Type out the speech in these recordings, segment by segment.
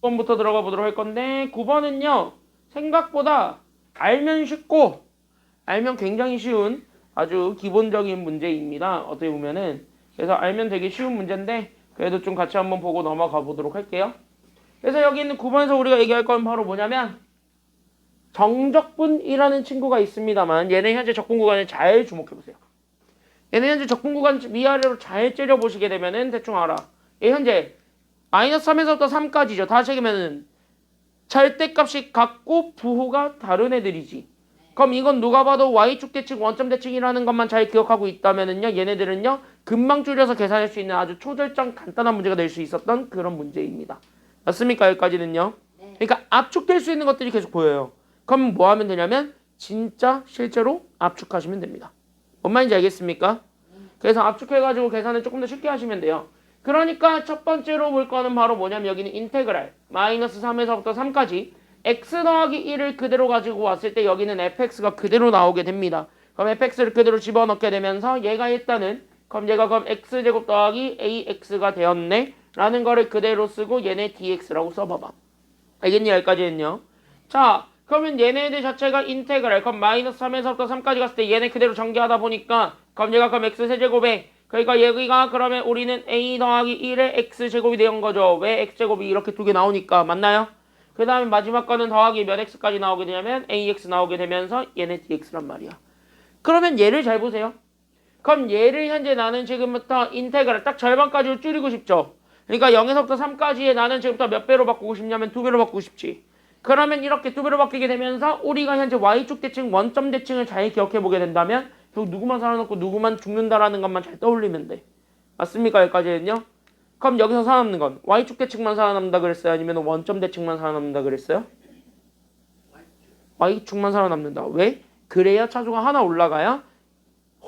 6번부터 들어가 보도록 할 건데 9번은요. 생각보다 알면 쉽고 알면 굉장히 쉬운 아주 기본적인 문제입니다. 어떻게 보면은 그래서 알면 되게 쉬운 문제인데 그래도 좀 같이 한번 보고 넘어가 보도록 할게요. 그래서 여기 있는 9번에서 우리가 얘기할 건 바로 뭐냐면 정적분이라는 친구가 있습니다만 얘는 현재 적분 구간을 잘 주목해보세요. 얘는 현재 적분 구간 위아래로 잘 째려보시게 되면은 대충 알아. 얘 현재 마이너스 3에서부터 3까지죠. 다시 얘기하면은 절대값이 같고 부호가 다른 애들이지. 그럼 이건 누가 봐도 y축 대칭 원점 대칭이라는 것만 잘 기억하고 있다면은요. 얘네들은요. 금방 줄여서 계산할 수 있는 아주 초절정 간단한 문제가 될 수 있었던 그런 문제입니다. 맞습니까? 여기까지는요. 그러니까 압축될 수 있는 것들이 계속 보여요. 그럼 뭐 하면 되냐면 진짜 실제로 압축하시면 됩니다. 뭔 말인지 알겠습니까? 그래서 압축해가지고 계산을 조금 더 쉽게 하시면 돼요. 그러니까 첫 번째로 볼 거는 바로 뭐냐면 여기는 인테그랄 마이너스 3에서부터 3까지 x 더하기 1을 그대로 가지고 왔을 때 여기는 fx가 그대로 나오게 됩니다. 그럼 fx를 그대로 집어넣게 되면서 얘가 일단은 그럼 x제곱 더하기 ax가 되었네 라는 거를 그대로 쓰고 얘네 dx라고 써봐봐. 알겠니? 여기까지는요. 자 그러면 얘네들 자체가 인테그랄 그럼 마이너스 3에서부터 3까지 갔을 때 얘네 그대로 전개하다 보니까 그럼 얘가 그럼 x세제곱에 그러니까 여기가 그러면 우리는 a 더하기 1의 x제곱이 된 거죠. 왜 x제곱이 이렇게 두 개 나오니까 맞나요? 그 다음에 마지막 거는 더하기 몇 x까지 나오게 되냐면 ax 나오게 되면서 얘네 dx란 말이야. 그러면 얘를 잘 보세요. 그럼 얘를 현재 나는 지금부터 인테그랄 딱 절반까지 줄이고 싶죠. 그러니까 0에서부터 3까지에 나는 지금부터 몇 배로 바꾸고 싶냐면 2배로 바꾸고 싶지. 그러면 이렇게 2배로 바뀌게 되면서 우리가 현재 y축 대칭 원점 대칭을 잘 기억해 보게 된다면 결국 누구만 살아남고 누구만 죽는다라는 것만 잘 떠올리면 돼. 맞습니까? 여기까지는요. 그럼 여기서 살아남는 건 y축 대칭만 살아남는다 그랬어요? 아니면 원점 대칭만 살아남는다 그랬어요? y축만 살아남는다. 왜? 그래야 차수가 하나 올라가야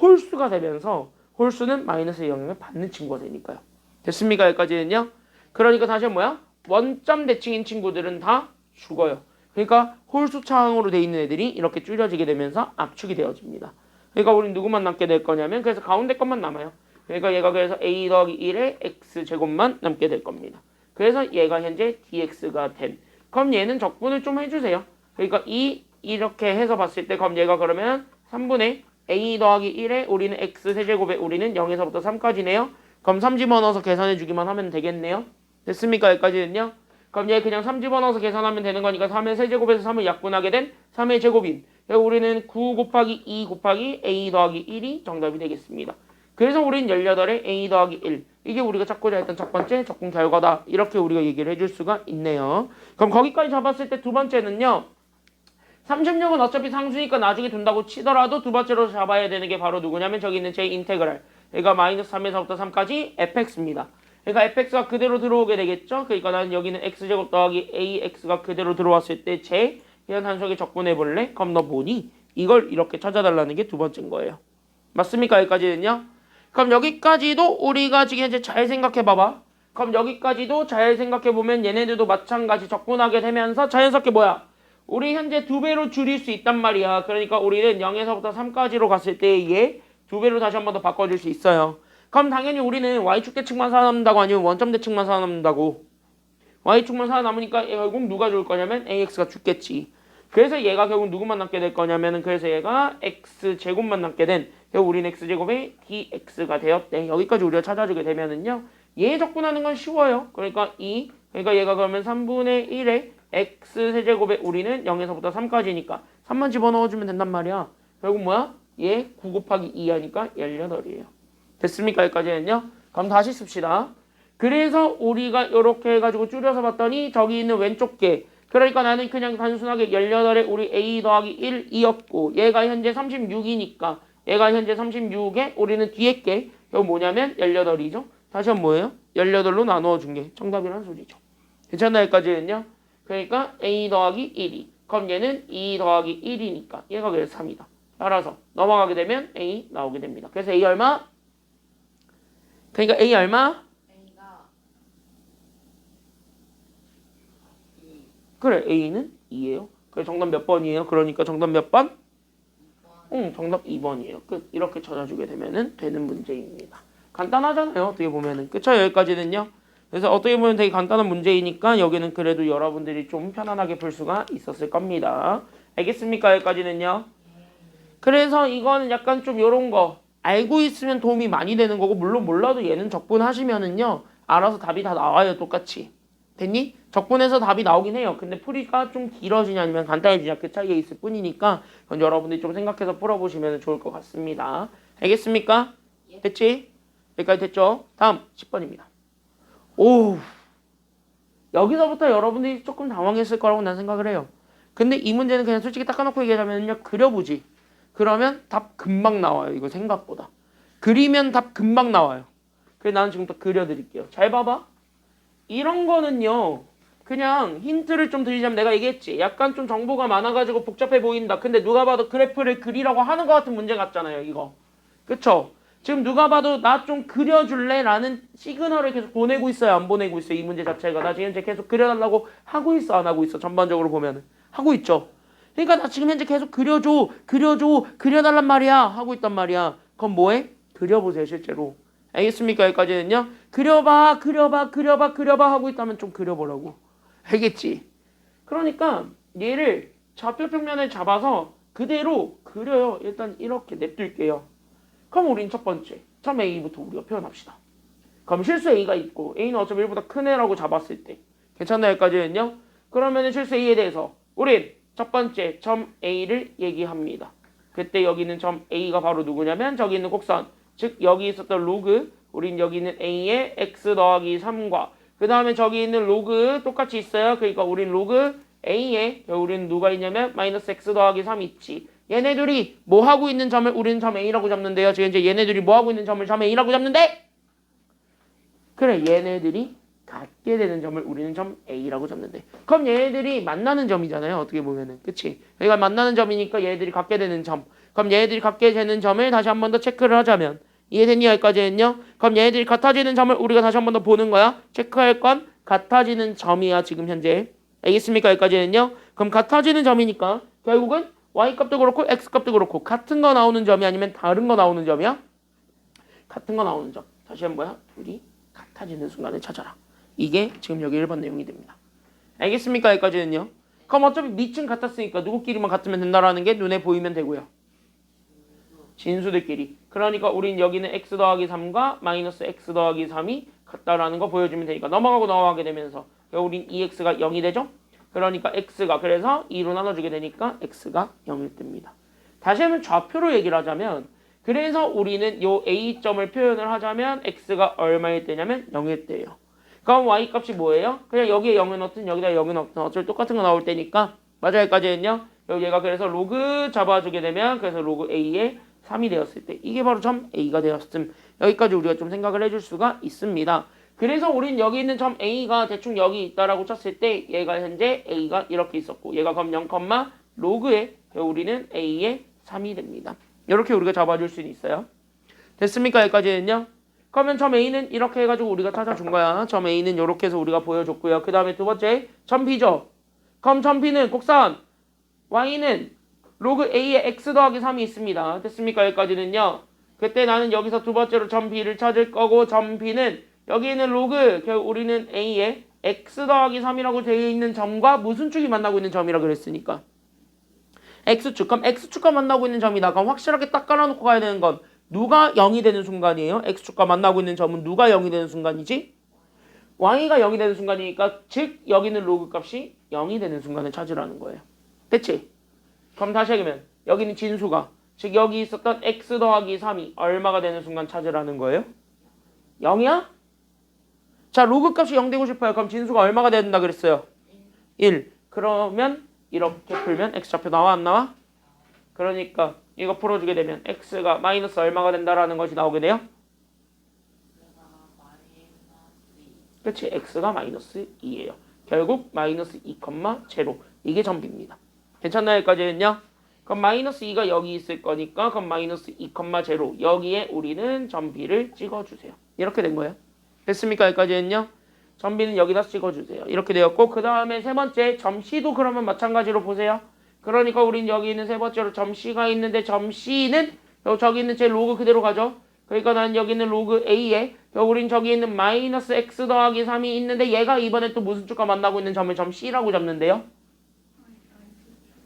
홀수가 되면서 홀수는 마이너스의 영향을 받는 친구가 되니까요. 됐습니까? 여기까지는요. 그러니까 다시 뭐야? 원점 대칭인 친구들은 다 죽어요. 그러니까 홀수 차항으로 돼 있는 애들이 이렇게 줄여지게 되면서 압축이 되어집니다. 그러니까 우린 누구만 남게 될 거냐면 그래서 가운데 것만 남아요. 그러니까 얘가 그래서 a 더하기 1의 x제곱만 남게 될 겁니다. 그래서 얘가 현재 dx가 된. 그럼 얘는 적분을 좀 해주세요. 그러니까 이렇게 해서 봤을 때 그럼 얘가 그러면 3분의 a 더하기 1에 우리는 x세제곱에 우리는 0에서부터 3까지네요. 그럼 3 집어넣어서 계산해주기만 하면 되겠네요. 됐습니까? 여기까지는요. 그럼 얘 그냥 3 집어넣어서 계산하면 되는 거니까 3의 세제곱에서 3을 약분하게 된 3의 제곱인. 우리는 9 곱하기 2 곱하기 a 더하기 1이 정답이 되겠습니다. 그래서 우리는 18에 a 더하기 1. 이게 우리가 찾고자 했던 첫 번째 적분 결과다. 이렇게 우리가 얘기를 해줄 수가 있네요. 그럼 거기까지 잡았을 때 두 번째는요. 36은 어차피 상수니까 나중에 둔다고 치더라도 두 번째로 잡아야 되는 게 바로 누구냐면 저기 있는 제 인테그랄. 그러니까 마이너스 3에서부터 3까지 fx입니다. 그러니까 fx가 그대로 들어오게 되겠죠. 그러니까 나는 여기는 x제곱 더하기 ax가 그대로 들어왔을 때 제 이런 한속에 적분해 볼래? 그럼 너 뭐니? 이걸 이렇게 찾아달라는 게 두 번째인 거예요. 맞습니까? 여기까지는요. 그럼 여기까지도 우리가 지금 현재 잘 생각해 봐봐. 그럼 여기까지도 잘 생각해 보면 얘네들도 마찬가지 적분하게 되면서 자연스럽게 뭐야? 우리 현재 2배로 줄일 수 있단 말이야. 그러니까 우리는 0에서부터 3까지로 갔을 때 얘 2배로 다시 한 번 더 바꿔줄 수 있어요. 그럼 당연히 우리는 y축 대칭만 살아남는다고 아니면 원점 대칭만 살아남는다고. y축만 살아남으니까 결국 누가 죽을 거냐면 ax가 죽겠지. 그래서 얘가 결국 누구만 남게 될 거냐면은 그래서 얘가 x제곱만 남게 된 결국 우리는 x제곱에 dx가 되었대. 여기까지 우리가 찾아주게 되면은요. 얘 적분하는 건 쉬워요. 그러니까 얘가 그러면 3분의 1에 x세제곱에 우리는 0에서부터 3까지니까 3만 집어넣어주면 된단 말이야. 결국 뭐야? 얘 9 곱하기 2 하니까 18이에요. 됐습니까? 여기까지는요. 그럼 다시 씁시다. 그래서 우리가 이렇게 해가지고 줄여서 봤더니 저기 있는 왼쪽 게 그러니까 나는 그냥 단순하게 18에 우리 a 더하기 1이었고 얘가 현재 36이니까 얘가 현재 36에 우리는 뒤에 게 이거 뭐냐면 18이죠. 다시 한번 뭐예요? 18로 나누어 준 게 정답이라는 소리죠. 괜찮나요? 여기까지는요. 그러니까 a 더하기 1이 그럼 얘는 2 더하기 1이니까 얘가 그래서 3이다. 따라서 넘어가게 되면 a 나오게 됩니다. 그래서 a 얼마? 그러니까 a 얼마? 그래 a는 2예요. 그래 정답 몇 번이에요? 그러니까 정답 몇 번? 정답 2번이에요. 끝. 이렇게 찾아주게 되면은 되는 문제입니다. 간단하잖아요. 어떻게 보면은. 그쵸? 여기까지는요. 그래서 어떻게 보면 되게 간단한 문제이니까 여기는 그래도 여러분들이 좀 편안하게 풀 수가 있었을 겁니다. 알겠습니까? 여기까지는요. 그래서 이거는 약간 좀 요런 거 알고 있으면 도움이 많이 되는 거고 물론 몰라도 얘는 적분하시면은요 알아서 답이 다 나와요. 똑같이. 됐니? 적분해서 답이 나오긴 해요. 근데 풀이가 좀 길어지냐 아니면 간단해지냐 그 차이에 있을 뿐이니까 그건 여러분들이 좀 생각해서 풀어보시면 좋을 것 같습니다. 알겠습니까? 됐지? 여기까지 됐죠? 다음 10번입니다. 오, 여기서부터 여러분들이 조금 당황했을 거라고 난 생각을 해요. 근데 이 문제는 그냥 솔직히 닦아놓고 얘기하자면요. 그려보지. 그러면 답 금방 나와요. 이거 생각보다. 그리면 답 금방 나와요. 그래서 나는 지금부터 그려드릴게요. 잘 봐봐. 이런 거는요. 그냥 힌트를 좀 드리자면 내가 얘기했지. 약간 좀 정보가 많아가지고 복잡해 보인다. 근데 누가 봐도 그래프를 그리라고 하는 것 같은 문제 같잖아요. 이거. 그쵸? 지금 누가 봐도 나 좀 그려줄래? 라는 시그널을 계속 보내고 있어요. 안 보내고 있어요. 이 문제 자체가. 나 지금 현재 계속 그려달라고 하고 있어? 안 하고 있어? 전반적으로 보면은. 하고 있죠. 그러니까 나 지금 현재 계속 그려줘, 그려달란 말이야. 하고 있단 말이야. 그럼 뭐해? 그려보세요, 실제로. 알겠습니까? 여기까지는요. 그려봐 하고 있다면 좀 그려보라고. 알겠지? 그러니까 얘를 좌표평면을 잡아서 그대로 그려요. 일단 이렇게 냅둘게요. 그럼 우린 첫 번째, 처음 A부터 우리가 표현합시다. 그럼 실수 A가 있고 A는 어차피 1보다 큰 애라고 잡았을 때 괜찮나요? 여기까지는요. 그러면 실수 A에 대해서 우린 첫 번째 점 A를 얘기합니다. 그때 여기 있는 점 A가 바로 누구냐면 저기 있는 곡선, 즉 여기 있었던 로그, 우린 여기 있는 A의 x 더하기 3과 그 다음에 저기 있는 로그 똑같이 있어요. 그러니까 우린 로그 A에 우리는 누가 있냐면 마이너스 x 더하기 3 있지. 얘네들이 뭐 하고 있는 점을 우리는 점 A라고 잡는데요. 지금 이제 얘네들이 뭐 하고 있는 점을 점 A라고 잡는데? 그래, 얘네들이 같게 되는 점을 우리는 점 A라고 잡는데. 그럼 얘네들이 만나는 점이잖아요. 어떻게 보면은. 그치? 여기가 만나는 점이니까 얘네들이 같게 되는 점. 그럼 얘네들이 같게 되는 점을 다시 한 번 더 체크를 하자면. 이해됐니? 여기까지는요? 그럼 얘네들이 같아지는 점을 우리가 다시 한 번 더 보는 거야. 체크할 건 같아지는 점이야. 지금 현재. 알겠습니까? 여기까지는요? 그럼 같아지는 점이니까 결국은 y값도 그렇고 x값도 그렇고 같은 거 나오는 점이 아니면 다른 거 나오는 점이야? 같은 거 나오는 점. 다시 한 번 뭐야? 둘이 같아지는 순간을 찾아라. 이게 지금 여기 1번 내용이 됩니다. 알겠습니까? 여기까지는요. 그럼 어차피 밑은 같았으니까 누구끼리만 같으면 된다라는 게 눈에 보이면 되고요. 진수들끼리. 그러니까 우린 여기는 x 더하기 3과 마이너스 x 더하기 3이 같다라는 거 보여주면 되니까 넘어가고 넘어가게 되면서 우린 2x가 0이 되죠? 그러니까 x가 그래서 2로 나눠주게 되니까 x가 0일 때입니다. 다시 한번 좌표로 얘기를 하자면 그래서 우리는 요 a점을 표현을 하자면 x가 얼마일 때냐면 0일 때예요. 그럼 y값이 뭐예요? 그냥 여기에 0을 넣든 여기다 0을 넣든 어차피 똑같은 거 나올 때니까 마저까지는요. 얘가 그래서 로그 잡아주게 되면 그래서 로그 a의 3이 되었을 때 이게 바로 점 a가 되었음. 여기까지 우리가 좀 생각을 해줄 수가 있습니다. 그래서 우린 여기 있는 점 A가 대충 여기 있다라고 쳤을 때 얘가 현재 A가 이렇게 있었고 얘가 그럼 0, 로그에 우리는 A의 3이 됩니다. 이렇게 우리가 잡아줄 수 있어요. 됐습니까? 여기까지는요. 그러면 점 A는 이렇게 해가지고 우리가 찾아준 거야. 점 A는 이렇게 해서 우리가 보여줬고요. 그 다음에 두 번째 점 B죠. 그럼 점 B는 곡선 Y는 로그 A의 X 더하기 3이 있습니다. 됐습니까? 여기까지는요. 그때 나는 여기서 두 번째로 점 B를 찾을 거고 점 B는 여기 있는 로그, 우리는 A에 x 더하기 3이라고 되어 있는 점과 무슨 축이 만나고 있는 점이라 그랬으니까 x축. 그럼 x축과 만나고 있는 점이다. 그럼 확실하게 딱 깔아놓고 가야 되는 건 누가 0이 되는 순간이에요? x축과 만나고 있는 점은 누가 0이 되는 순간이지? y가 0이 되는 순간이니까 즉 여기 있는 로그 값이 0이 되는 순간을 찾으라는 거예요. 됐지? 그럼 다시 얘기하면 여기는 진수가 즉 여기 있었던 x 더하기 3이 얼마가 되는 순간 찾으라는 거예요? 0이야? 자, 로그 값이 0 되고 싶어요. 그럼 진수가 얼마가 된다 그랬어요? 1. 그러면 이렇게 풀면 x좌표 나와 안 나와? 그러니까 이거 풀어주게 되면 x가 마이너스 얼마가 된다라는 것이 나오게 돼요? 그렇지. x가 마이너스 2예요. 결국 마이너스 2,0 이게 점비입니다. 괜찮나요? 여기까지는요? 그럼 마이너스 2가 여기 있을 거니까 그럼 마이너스 2,0 여기에 우리는 점비를 찍어주세요. 이렇게 된 거예요. 됐습니까? 여기까지는요. 점비는 여기다 찍어주세요. 이렇게 되었고 그 다음에 세 번째 점 C도 그러면 마찬가지로 보세요. 그러니까 우린 여기 있는 세 번째로 점 C가 있는데 점 C는 저기 있는 제 로그 그대로 가죠. 그러니까 나는 여기 있는 로그 A에 우린 저기 있는 마이너스 X 더하기 3이 있는데 얘가 이번에 또 무슨 축과 만나고 있는 점을 점 C라고 잡는데요.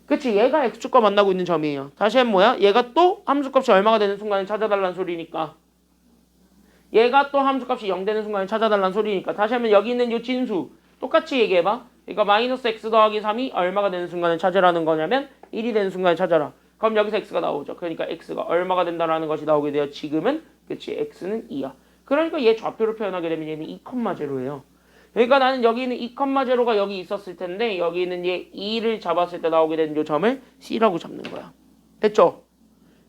그치, 얘가 X축과 만나고 있는 점이에요. 다시 하면 뭐야? 얘가 또 함수값이 얼마가 되는 순간에 찾아달라는 소리니까 얘가 또 함수값이 0 되는 순간에 찾아달라는 소리니까 다시 하면 여기 있는 이 진수 똑같이 얘기해봐. 그러니까 마이너스 X 더하기 3이 얼마가 되는 순간에 찾으라는 거냐면 1이 되는 순간에 찾아라. 그럼 여기서 X가 나오죠. 그러니까 X가 얼마가 된다라는 것이 나오게 돼요. 지금은 그치, X는 2야. 그러니까 얘 좌표로 표현하게 되면 얘는 2,0예요. 그러니까 나는 여기 있는 2,0가 여기 있었을 텐데 여기 있는 얘 2를 잡았을 때 나오게 되는 이 점을 C라고 잡는 거야. 됐죠?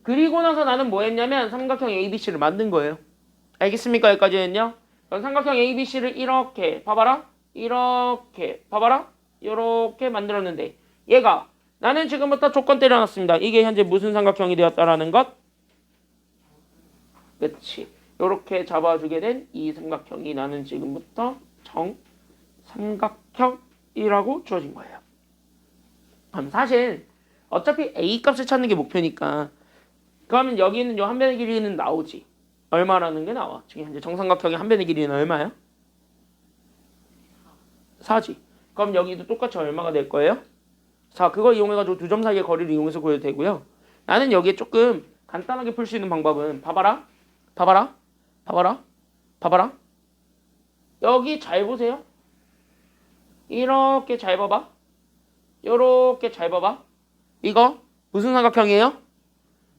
그리고 나서 나는 뭐 했냐면 삼각형 ABC를 만든 거예요. 알겠습니까? 여기까지는요. 그럼 삼각형 ABC를 이렇게 봐봐라. 이렇게 봐봐라. 이렇게 만들었는데 얘가 나는 지금부터 조건 때려놨습니다. 이게 현재 무슨 삼각형이 되었다라는 것? 그치. 이렇게 잡아주게 된 이 삼각형이 나는 지금부터 정삼각형이라고 주어진 거예요. 그럼 사실 어차피 A 값을 찾는 게 목표니까 그러면 여기 있는 이 한 변의 길이는 나오지. 얼마라는 게 나와. 지금 현재 정삼각형의 한 변의 길이는 얼마야? 4지. 그럼 여기도 똑같이 얼마가 될 거예요? 4. 그거 이용해가지고 두 점 사이의 거리를 이용해서 구해도 되고요. 나는 여기에 조금 간단하게 풀 수 있는 방법은 봐봐라. 봐봐라. 봐봐라. 봐봐라. 여기 잘 보세요. 이렇게 잘 봐봐. 이렇게 잘 봐봐. 이거 무슨 삼각형이에요?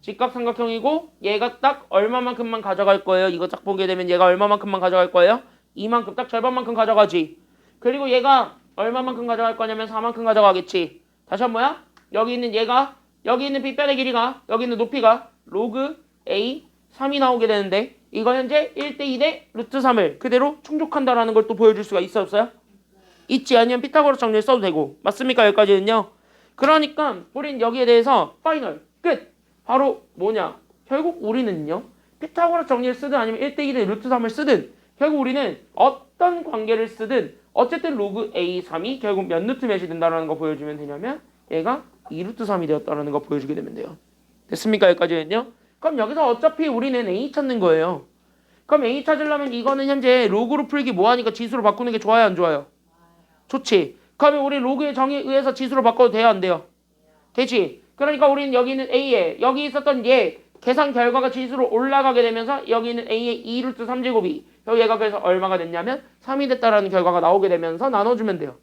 직각삼각형이고 얘가 딱 얼마만큼만 가져갈 거예요. 이거 딱 보게 되면 얘가 얼마만큼만 가져갈 거예요? 이만큼, 딱 절반만큼 가져가지. 그리고 얘가 얼마만큼 가져갈 거냐면 4만큼 가져가겠지. 다시 한 번 뭐야? 여기 있는 얘가 여기 있는 빗변의 길이가 여기 있는 높이가 로그 A 3이 나오게 되는데 이거 현재 1대 2대 루트 3을 그대로 충족한다라는 걸 또 보여줄 수가 있어 없어요? 있지. 아니면 피타고라스 정리를 써도 되고. 맞습니까? 여기까지는요. 그러니까 우린 여기에 대해서 파이널 끝. 바로 뭐냐? 결국 우리는요. 피타고라스 정리를 쓰든 아니면 1대 2대 루트 3을 쓰든 결국 우리는 어떤 관계를 쓰든 어쨌든 로그 A3이 결국 몇 루트 몇이 된다는 거 보여주면 되냐면 얘가 2루트 3이 되었다는 거 보여주게 되면 돼요. 됐습니까? 여기까지는요. 그럼 여기서 어차피 우리는 A 찾는 거예요. 그럼 A 찾으려면 이거는 현재 로그로 풀기 뭐하니까 지수로 바꾸는 게 좋아요? 안 좋아요? 좋지. 그러면 우리 로그의 정의에 의해서 지수로 바꿔도 돼요? 안 돼요? 되지. 그러니까 우리는 여기 있는 A에 여기 있었던 얘 계산 결과가 지수로 올라가게 되면서 여기 있는 A의 2루트 3제곱이 얘가 그래서 얼마가 됐냐면 3이 됐다라는 결과가 나오게 되면서 나눠주면 돼요.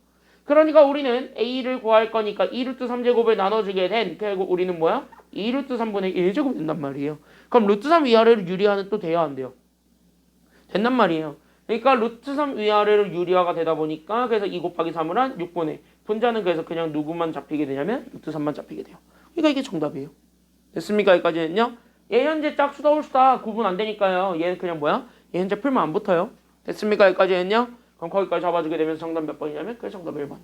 그러니까 우리는 A를 구할 거니까 2루트 3제곱을 나눠주게 된 결국 우리는 뭐야? 2루트 3분의 1제곱이 된단 말이에요. 그럼 루트 3 위아래를 유리화는 또 돼야 안 돼요? 된단 말이에요. 그러니까 루트 3 위아래를 유리화가 되다 보니까 그래서 2 곱하기 3을 한 6분의 분자는 그래서 그냥 누구만 잡히게 되냐면 루트 3만 잡히게 돼요. 그러니까 이게 정답이에요. 됐습니까? 여기까지는요. 얘 현재 짝수다 홀수다 구분 안 되니까요. 얘는 그냥 뭐야? 얘 현재 풀면 안 붙어요. 됐습니까? 여기까지는요. 그럼 거기까지 잡아주게 되면 정답 몇 번이냐면 그게 정답 1번이에요.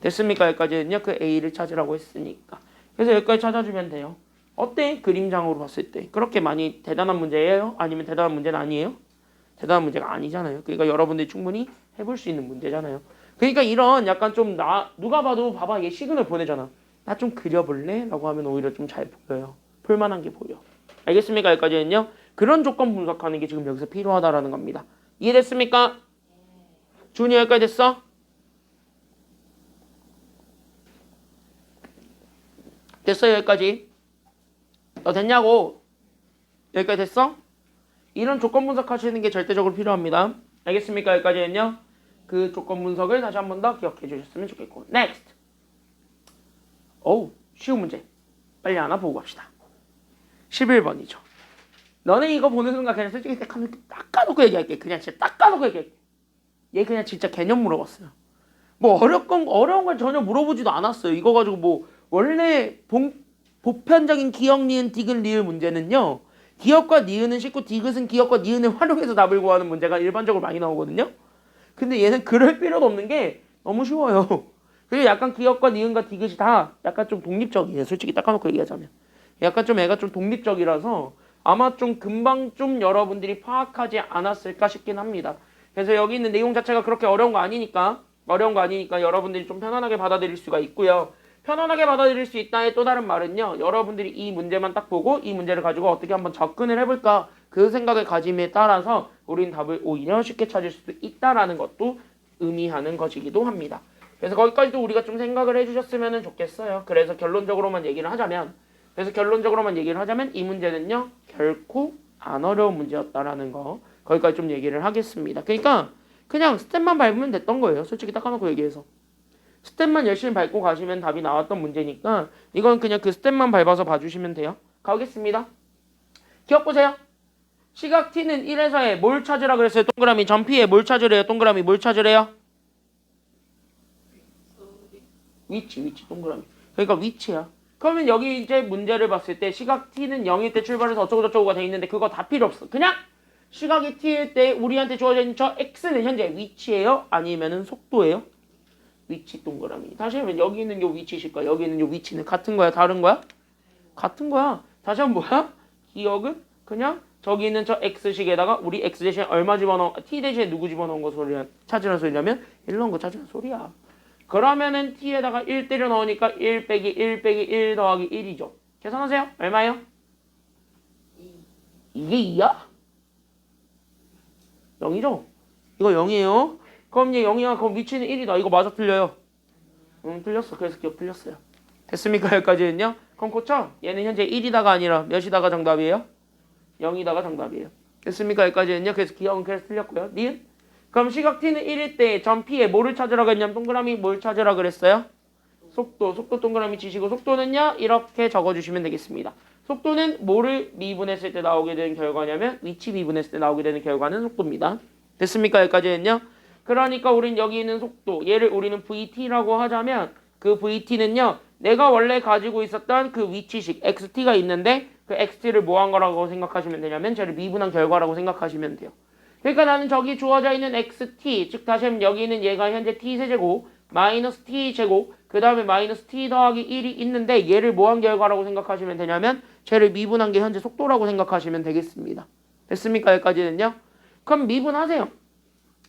됐습니까? 여기까지는요. 그 A를 찾으라고 했으니까. 그래서 여기까지 찾아주면 돼요. 어때? 그림장으로 봤을 때. 그렇게 많이 대단한 문제예요? 아니면 대단한 문제는 아니에요? 대단한 문제가 아니잖아요. 그러니까 여러분들이 충분히 해볼 수 있는 문제잖아요. 그러니까 이런 약간 좀 누가 봐도 봐봐 얘 시그널 보내잖아. 나 좀 그려볼래? 라고 하면 오히려 좀 잘 보여요. 풀만한 게 보여. 알겠습니까? 여기까지는요. 그런 조건 분석하는 게 지금 여기서 필요하다라는 겁니다. 이해됐습니까? 준이 여기까지 됐어? 됐어요 여기까지? 너 됐냐고? 여기까지 됐어? 이런 조건 분석하시는 게 절대적으로 필요합니다. 알겠습니까? 여기까지는요. 그 조건 분석을 다시 한 번 더 기억해 주셨으면 좋겠고. Next. 어우 쉬운 문제. 빨리 하나 보고 갑시다. 11번이죠. 너네 이거 보는 순간 그냥 솔직히 딱 까놓고 얘기할게. 그냥 진짜 딱 까놓고 얘기할게. 얘 그냥 진짜 개념 물어봤어요. 뭐 어려운 걸 전혀 물어보지도 않았어요. 이거 가지고 뭐 원래 보편적인 기억, 니은, 디귿, 리을 문제는요. 기억과 니은은 쉽고 디귿은 기억과 니은을 활용해서 답을 구하는 문제가 일반적으로 많이 나오거든요. 근데 얘는 그럴 필요도 없는 게 너무 쉬워요. 그리고 약간 기억과 니은과 디귿이 다 약간 좀 독립적이에요. 솔직히 딱 까놓고 얘기하자면. 약간 좀 애가 좀 독립적이라서 아마 좀 금방 좀 여러분들이 파악하지 않았을까 싶긴 합니다. 그래서 여기 있는 내용 자체가 그렇게 어려운 거 아니니까 여러분들이 좀 편안하게 받아들일 수가 있고요. 편안하게 받아들일 수 있다의 또 다른 말은요. 여러분들이 이 문제만 딱 보고 이 문제를 가지고 어떻게 한번 접근을 해볼까 그 생각을 가짐에 따라서 우린 답을 오히려 쉽게 찾을 수도 있다라는 것도 의미하는 것이기도 합니다. 그래서 거기까지도 우리가 좀 생각을 해주셨으면 좋겠어요. 그래서 결론적으로만 얘기를 하자면 이 문제는요 결코 안 어려운 문제였다라는 거 거기까지 좀 얘기를 하겠습니다. 그러니까 그냥 스텝만 밟으면 됐던 거예요. 솔직히 딱 까놓고 얘기해서 스텝만 열심히 밟고 가시면 답이 나왔던 문제니까 이건 그냥 그 스텝만 밟아서 봐주시면 돼요. 가보겠습니다. 기억 보세요. 시각 t는 1에서의 뭘 찾으라 그랬어요? 동그라미 점 P에 뭘 찾으래요? 동그라미 뭘 찾으래요? 위치 동그라미. 그러니까 위치야. 그러면 여기 이제 문제를 봤을 때 시각 t는 0일 때 출발해서 어쩌고저쩌고가 돼 있는데 그거 다 필요 없어. 그냥 시각이 t일 때 우리한테 주어져 있는 저 x는 현재 위치예요? 아니면은 속도예요? 위치 동그라미. 다시 하면 여기 있는 요 위치실까? 여기 있는 요 위치는 같은 거야? 다른 거야? 같은 거야. 다시 하면 뭐야? 기억은 그냥 저기 있는 저 x식에다가 우리 x 대신에 얼마 집어넣어? t 대신에 누구 집어넣은 거 소리야? 찾으라는 소리냐면 1 넣은 거 찾으라는 소리야. 그러면은 t에다가 1 때려 넣으니까 1 빼기 1 빼기 1 더하기 1이죠. 계산하세요. 얼마예요? 이게 2야? 0이죠? 이거 0이에요. 그럼 얘 0이야. 그럼 위치는 1이다. 이거 맞아 틀려요? 틀렸어. 그래서 기억 틀렸어요. 됐습니까? 여기까지는요? 그럼 고쳐. 얘는 현재 1이다가 아니라 몇이다가 정답이에요? 0이다가 정답이에요. 됐습니까? 여기까지는요? 그래서 기억은 그래서 틀렸고요. 니은? 그럼 시각 t는 1일 때 점 P에 뭐를 찾으라고 했냐면 동그라미 뭘 찾으라 그랬어요? 속도 동그라미 치시고 속도는요? 이렇게 적어주시면 되겠습니다. 속도는 뭐를 미분했을 때 나오게 되는 결과냐면 위치 미분했을 때 나오게 되는 결과는 속도입니다. 됐습니까? 여기까지는요? 그러니까 우린 여기 있는 속도 얘를 우리는 VT라고 하자면 그 VT는요 내가 원래 가지고 있었던 그 위치식 XT가 있는데 그 XT를 뭐 한 거라고 생각하시면 되냐면 쟤를 미분한 결과라고 생각하시면 돼요. 그러니까 나는 저기 주어져 있는 XT 즉 다시 하면 여기는 얘가 현재 T세제곱 마이너스 T제곱 그 다음에 마이너스 T 더하기 1이 있는데 얘를 뭐 한 결과라고 생각하시면 되냐면 쟤를 미분한 게 현재 속도라고 생각하시면 되겠습니다. 됐습니까? 여기까지는요? 그럼 미분하세요.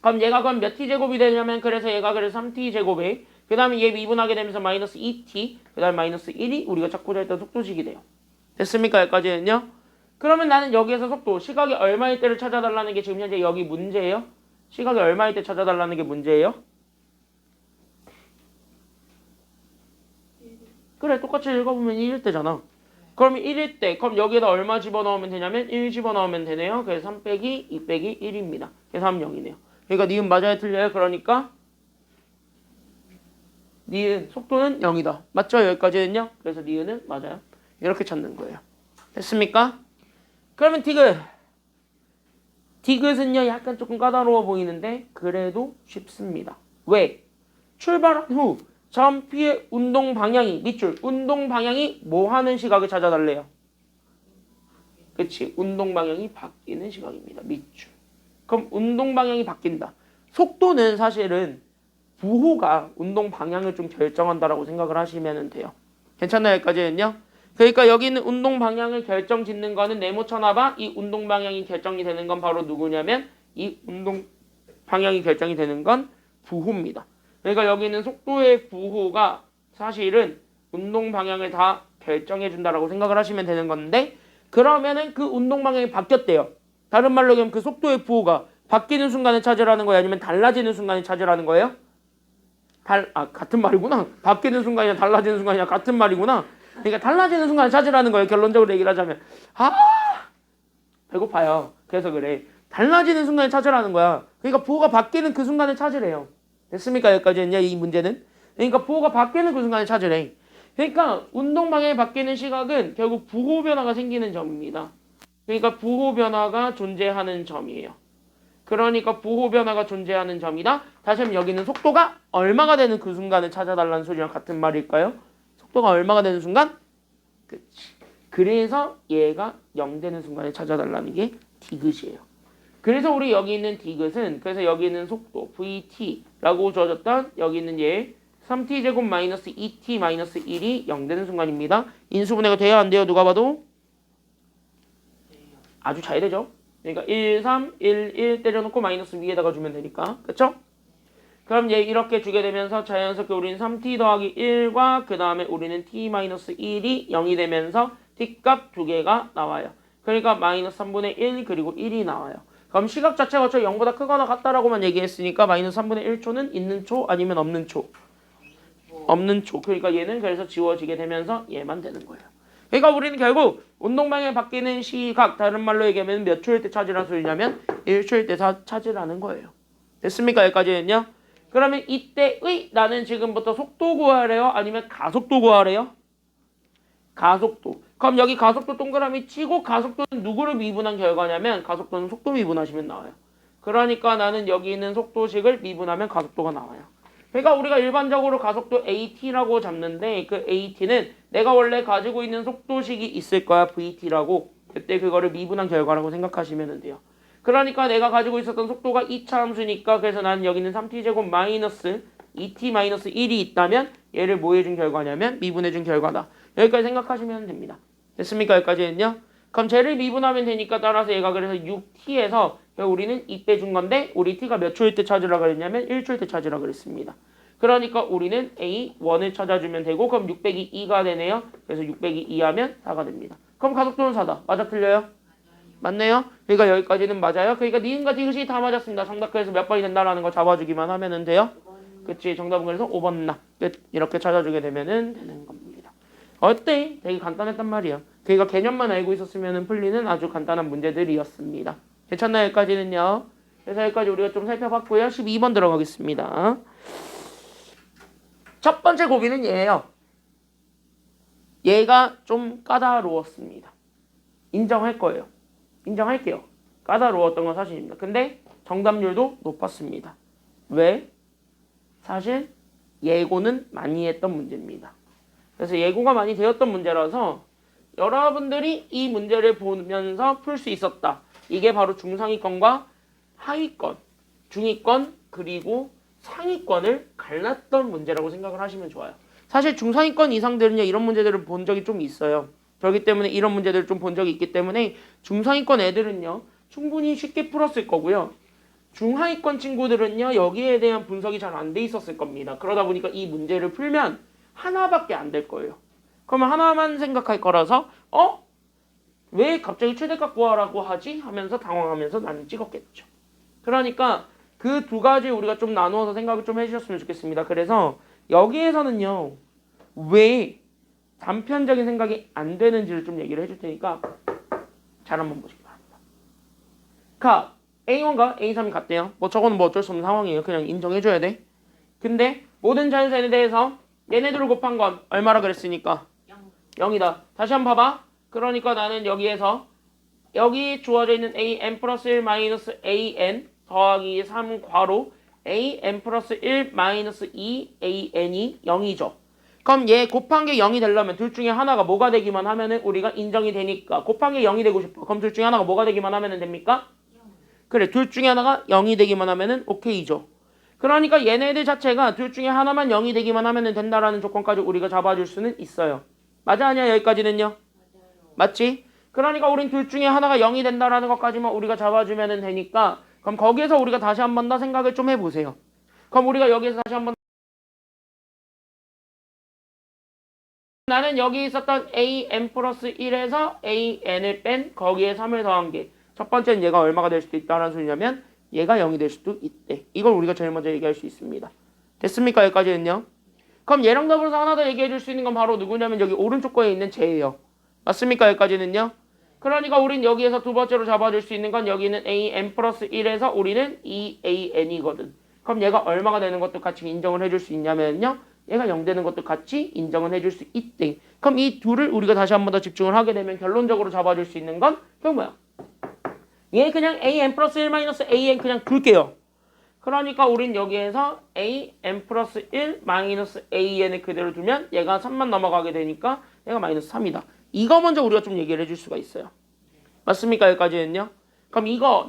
그럼 얘가 그럼 몇 t제곱이 되냐면 그래서 얘가 그래서 3t제곱에 그 다음에 얘 미분하게 되면서 마이너스 2t 그 다음에 마이너스 1이 우리가 찾고자 했던 속도식이 돼요. 됐습니까? 여기까지는요? 그러면 나는 여기에서 속도 시각이 얼마일 때를 찾아달라는 게 지금 현재 여기 문제예요? 시각이 얼마일 때 찾아달라는 게 문제예요? 그래 똑같이 읽어보면 1일 때잖아. 그러면 1일 때 그럼 여기에다 얼마 집어넣으면 되냐면 1 집어넣으면 되네요. 그래서 3 빼기 2 빼기 1입니다. 그래서 3 0이네요. 그러니까 니은 맞아요? 틀려요? 그러니까 니은 속도는 0이다. 맞죠? 여기까지는요? 그래서 니은은 맞아요. 이렇게 찾는 거예요. 됐습니까? 그러면 디귿은요 약간 조금 까다로워 보이는데 그래도 쉽습니다. 왜? 출발한 후 점 P의 운동 방향이 밑줄 운동 방향이 뭐 하는 시각을 찾아달래요? 그치 운동 방향이 바뀌는 시각입니다. 밑줄. 그럼 운동 방향이 바뀐다. 속도는 사실은 부호가 운동 방향을 좀 결정한다라고 생각을 하시면 돼요. 괜찮나요? 여기까지는요? 그러니까 여기 있는 운동 방향을 결정짓는 거는 네모 쳐놔봐. 이 운동 방향이 결정이 되는 건 바로 누구냐면 이 운동 방향이 결정이 되는 건 부호입니다. 그러니까 여기 있는 속도의 부호가 사실은 운동 방향을 다 결정해 준다라고 생각을 하시면 되는 건데 그러면은 그 운동 방향이 바뀌었대요. 다른 말로 하면 그 속도의 부호가 바뀌는 순간에 찾으라는 거예요? 아니면 달라지는 순간에 찾으라는 거예요? 같은 말이구나. 바뀌는 순간이나 달라지는 순간이나 같은 말이구나. 그러니까 달라지는 순간에 찾으라는 거예요. 결론적으로 얘기를 하자면. 배고파요. 그래서 그래. 달라지는 순간에 찾으라는 거야. 그러니까 부호가 바뀌는 그 순간에 찾으래요. 됐습니까? 여기까지는요. 이 문제는. 그러니까 부호가 바뀌는 그 순간에 찾으래. 그러니까 운동 방향이 바뀌는 시각은 결국 부호 변화가 생기는 점입니다. 그러니까 부호 변화가 존재하는 점이에요. 그러니까 부호 변화가 존재하는 점이다. 다시 한번 여기는 속도가 얼마가 되는 그 순간을 찾아달라는 소리랑 같은 말일까요? 속도가 얼마가 되는 순간? 그치. 그래서 얘가 0 되는 순간에 찾아달라는 게 디귿이에요. 그래서 우리 여기 있는 디귿은 그래서 여기 있는 속도 VT라고 주어졌던 여기 있는 얘 3t제곱 마이너스 2t 마이너스 1이 0 되는 순간입니다. 인수분해가 돼야 안 돼요? 누가 봐도? 아주 잘 되죠? 그러니까 1, 3, 1, 1 때려놓고 마이너스 위에다가 주면 되니까. 그쵸? 그럼 얘 이렇게 주게 되면서 자연스럽게 우리는 3t 더하기 1과 그 다음에 우리는 t 마이너스 1이 0이 되면서 t값 두 개가 나와요. 그러니까 마이너스 3분의 1 그리고 1이 나와요. 그럼 시각 자체가 어차피 0보다 크거나 같다라고만 얘기했으니까 마이너스 3분의 1초는 있는 초 아니면 없는 초? 없는 초. 그러니까 얘는 그래서 지워지게 되면서 얘만 되는 거예요. 그러니까 우리는 결국 운동방향 바뀌는 시각, 다른 말로 얘기하면 몇 초일 때 찾으라는 소리냐면 1초일 때 찾으라는 거예요. 됐습니까? 여기까지는요? 그러면 이때의 나는 지금부터 속도 구하래요? 아니면 가속도 구하래요? 가속도. 그럼 여기 가속도 동그라미 치고 가속도는 누구를 미분한 결과냐면 가속도는 속도 미분하시면 나와요. 그러니까 나는 여기 있는 속도식을 미분하면 가속도가 나와요. 그러니까 우리가 일반적으로 가속도 AT라고 잡는데 그 AT는 내가 원래 가지고 있는 속도식이 있을 거야. VT라고. 그때 그거를 미분한 결과라고 생각하시면 돼요. 그러니까 내가 가지고 있었던 속도가 2차 함수니까 그래서 나는 여기 있는 3t제곱 마이너스 2t 마이너스 1이 있다면 얘를 뭐 해준 결과냐면 미분해준 결과다. 여기까지 생각하시면 됩니다. 됐습니까? 여기까지는요. 그럼 쟤를 미분하면 되니까 따라서 얘가 그래서 6t에서 우리는 2 빼준 건데 우리 t가 몇 초일 때 찾으라 그랬냐면 1초일 때 찾으라 그랬습니다. 그러니까 우리는 A1을 찾아주면 되고 그럼 6 빼기 2가 되네요. 그래서 6 빼기 2 하면 4가 됩니다. 그럼 가속도는 4다. 맞아 틀려요? 맞네요. 그러니까 여기까지는 맞아요. 그러니까 니은과 디귿이 다 맞았습니다. 정답해서 몇 번이 된다라는 거 잡아주기만 하면 돼요. 그치? 정답은 그래서 5번 나. 끝. 이렇게 찾아주게 되면은 되는 겁니다. 어때? 되게 간단했단 말이야. 그러니까 개념만 알고 있었으면 풀리는 아주 간단한 문제들이었습니다. 괜찮나요? 여기까지는요. 그래서 여기까지 우리가 좀 살펴봤고요. 12번 들어가겠습니다. 첫 번째 고비는 얘예요. 얘가 좀 까다로웠습니다. 인정할 거예요. 인정할게요. 까다로웠던 건 사실입니다. 근데 정답률도 높았습니다. 왜? 사실 예고는 많이 했던 문제입니다. 그래서 예고가 많이 되었던 문제라서 여러분들이 이 문제를 보면서 풀 수 있었다. 이게 바로 중상위권과 하위권, 중위권 그리고 상위권을 갈랐던 문제라고 생각을 하시면 좋아요. 사실 중상위권 이상들은요 이런 문제들을 본 적이 좀 있어요. 그렇기 때문에 이런 문제들을 좀 본 적이 있기 때문에 중상위권 애들은요 충분히 쉽게 풀었을 거고요. 중하위권 친구들은요 여기에 대한 분석이 잘 안 돼 있었을 겁니다. 그러다 보니까 이 문제를 풀면 하나밖에 안 될 거예요. 그러면 하나만 생각할 거라서 왜 갑자기 최대값 구하라고 하지? 하면서 당황하면서 나는 찍었겠죠. 그러니까 그 두 가지 우리가 좀 나누어서 생각을 좀 해주셨으면 좋겠습니다. 그래서 여기에서는요 왜 단편적인 생각이 안 되는지를 좀 얘기를 해줄 테니까 잘 한번 보시기 바랍니다. 가 A1과 A3이 같대요. 뭐 저거는 뭐 어쩔 수 없는 상황이에요. 그냥 인정해줘야 돼. 근데 모든 자연수에 대해서 얘네들을 곱한 건 얼마라 그랬으니까 0이다. 다시 한번 봐봐. 그러니까 나는 여기에서 여기 주어져 있는 an 플러스 1 마이너스 an 더하기 3 괄호 an 플러스 1 마이너스 2 an이 0이죠. 그럼 얘 곱한 게 0이 되려면 둘 중에 하나가 뭐가 되기만 하면은 우리가 인정이 되니까 곱한 게 0이 되고 싶어. 그럼 둘 중에 하나가 뭐가 되기만 하면은 됩니까? 그래, 둘 중에 하나가 0이 되기만 하면은 오케이죠. 그러니까 얘네들 자체가 둘 중에 하나만 0이 되기만 하면은 된다라는 조건까지 우리가 잡아줄 수는 있어요. 맞아 아니야? 여기까지는요? 맞지? 그러니까 우린 둘 중에 하나가 0이 된다라는 것까지만 우리가 잡아주면 되니까 그럼 거기에서 우리가 다시 한 번 더 생각을 좀 해보세요. 그럼 우리가 여기에서 다시 한번 나는 여기 있었던 an 플러스 1에서 an을 뺀 거기에 3을 더한 게 첫 번째는 얘가 얼마가 될 수도 있다는 소리냐면 얘가 0이 될 수도 있대. 이걸 우리가 제일 먼저 얘기할 수 있습니다. 됐습니까? 여기까지는요. 그럼 얘랑 더불어서 하나 더 얘기해 줄 수 있는 건 바로 누구냐면 여기 오른쪽 거에 있는 쟤예요. 맞습니까? 여기까지는요. 그러니까 우린 여기에서 두 번째로 잡아줄 수 있는 건 여기는 an 플러스 1에서 우리는 2an이거든. 그럼 얘가 얼마가 되는 것도 같이 인정을 해줄 수 있냐면요. 얘가 0 되는 것도 같이 인정을 해줄 수 있대. 그럼 이 둘을 우리가 다시 한 번 더 집중을 하게 되면 결론적으로 잡아줄 수 있는 건 그건 뭐야? 얘 그냥 an 플러스 1 마이너스 an 그냥 둘게요. 그러니까 우린 여기에서 an 플러스 1 마이너스 an을 그대로 두면 얘가 3만 넘어가게 되니까 얘가 마이너스 3이다. 이거 먼저 우리가 좀 얘기를 해줄 수가 있어요. 맞습니까? 여기까지는요. 그럼 이거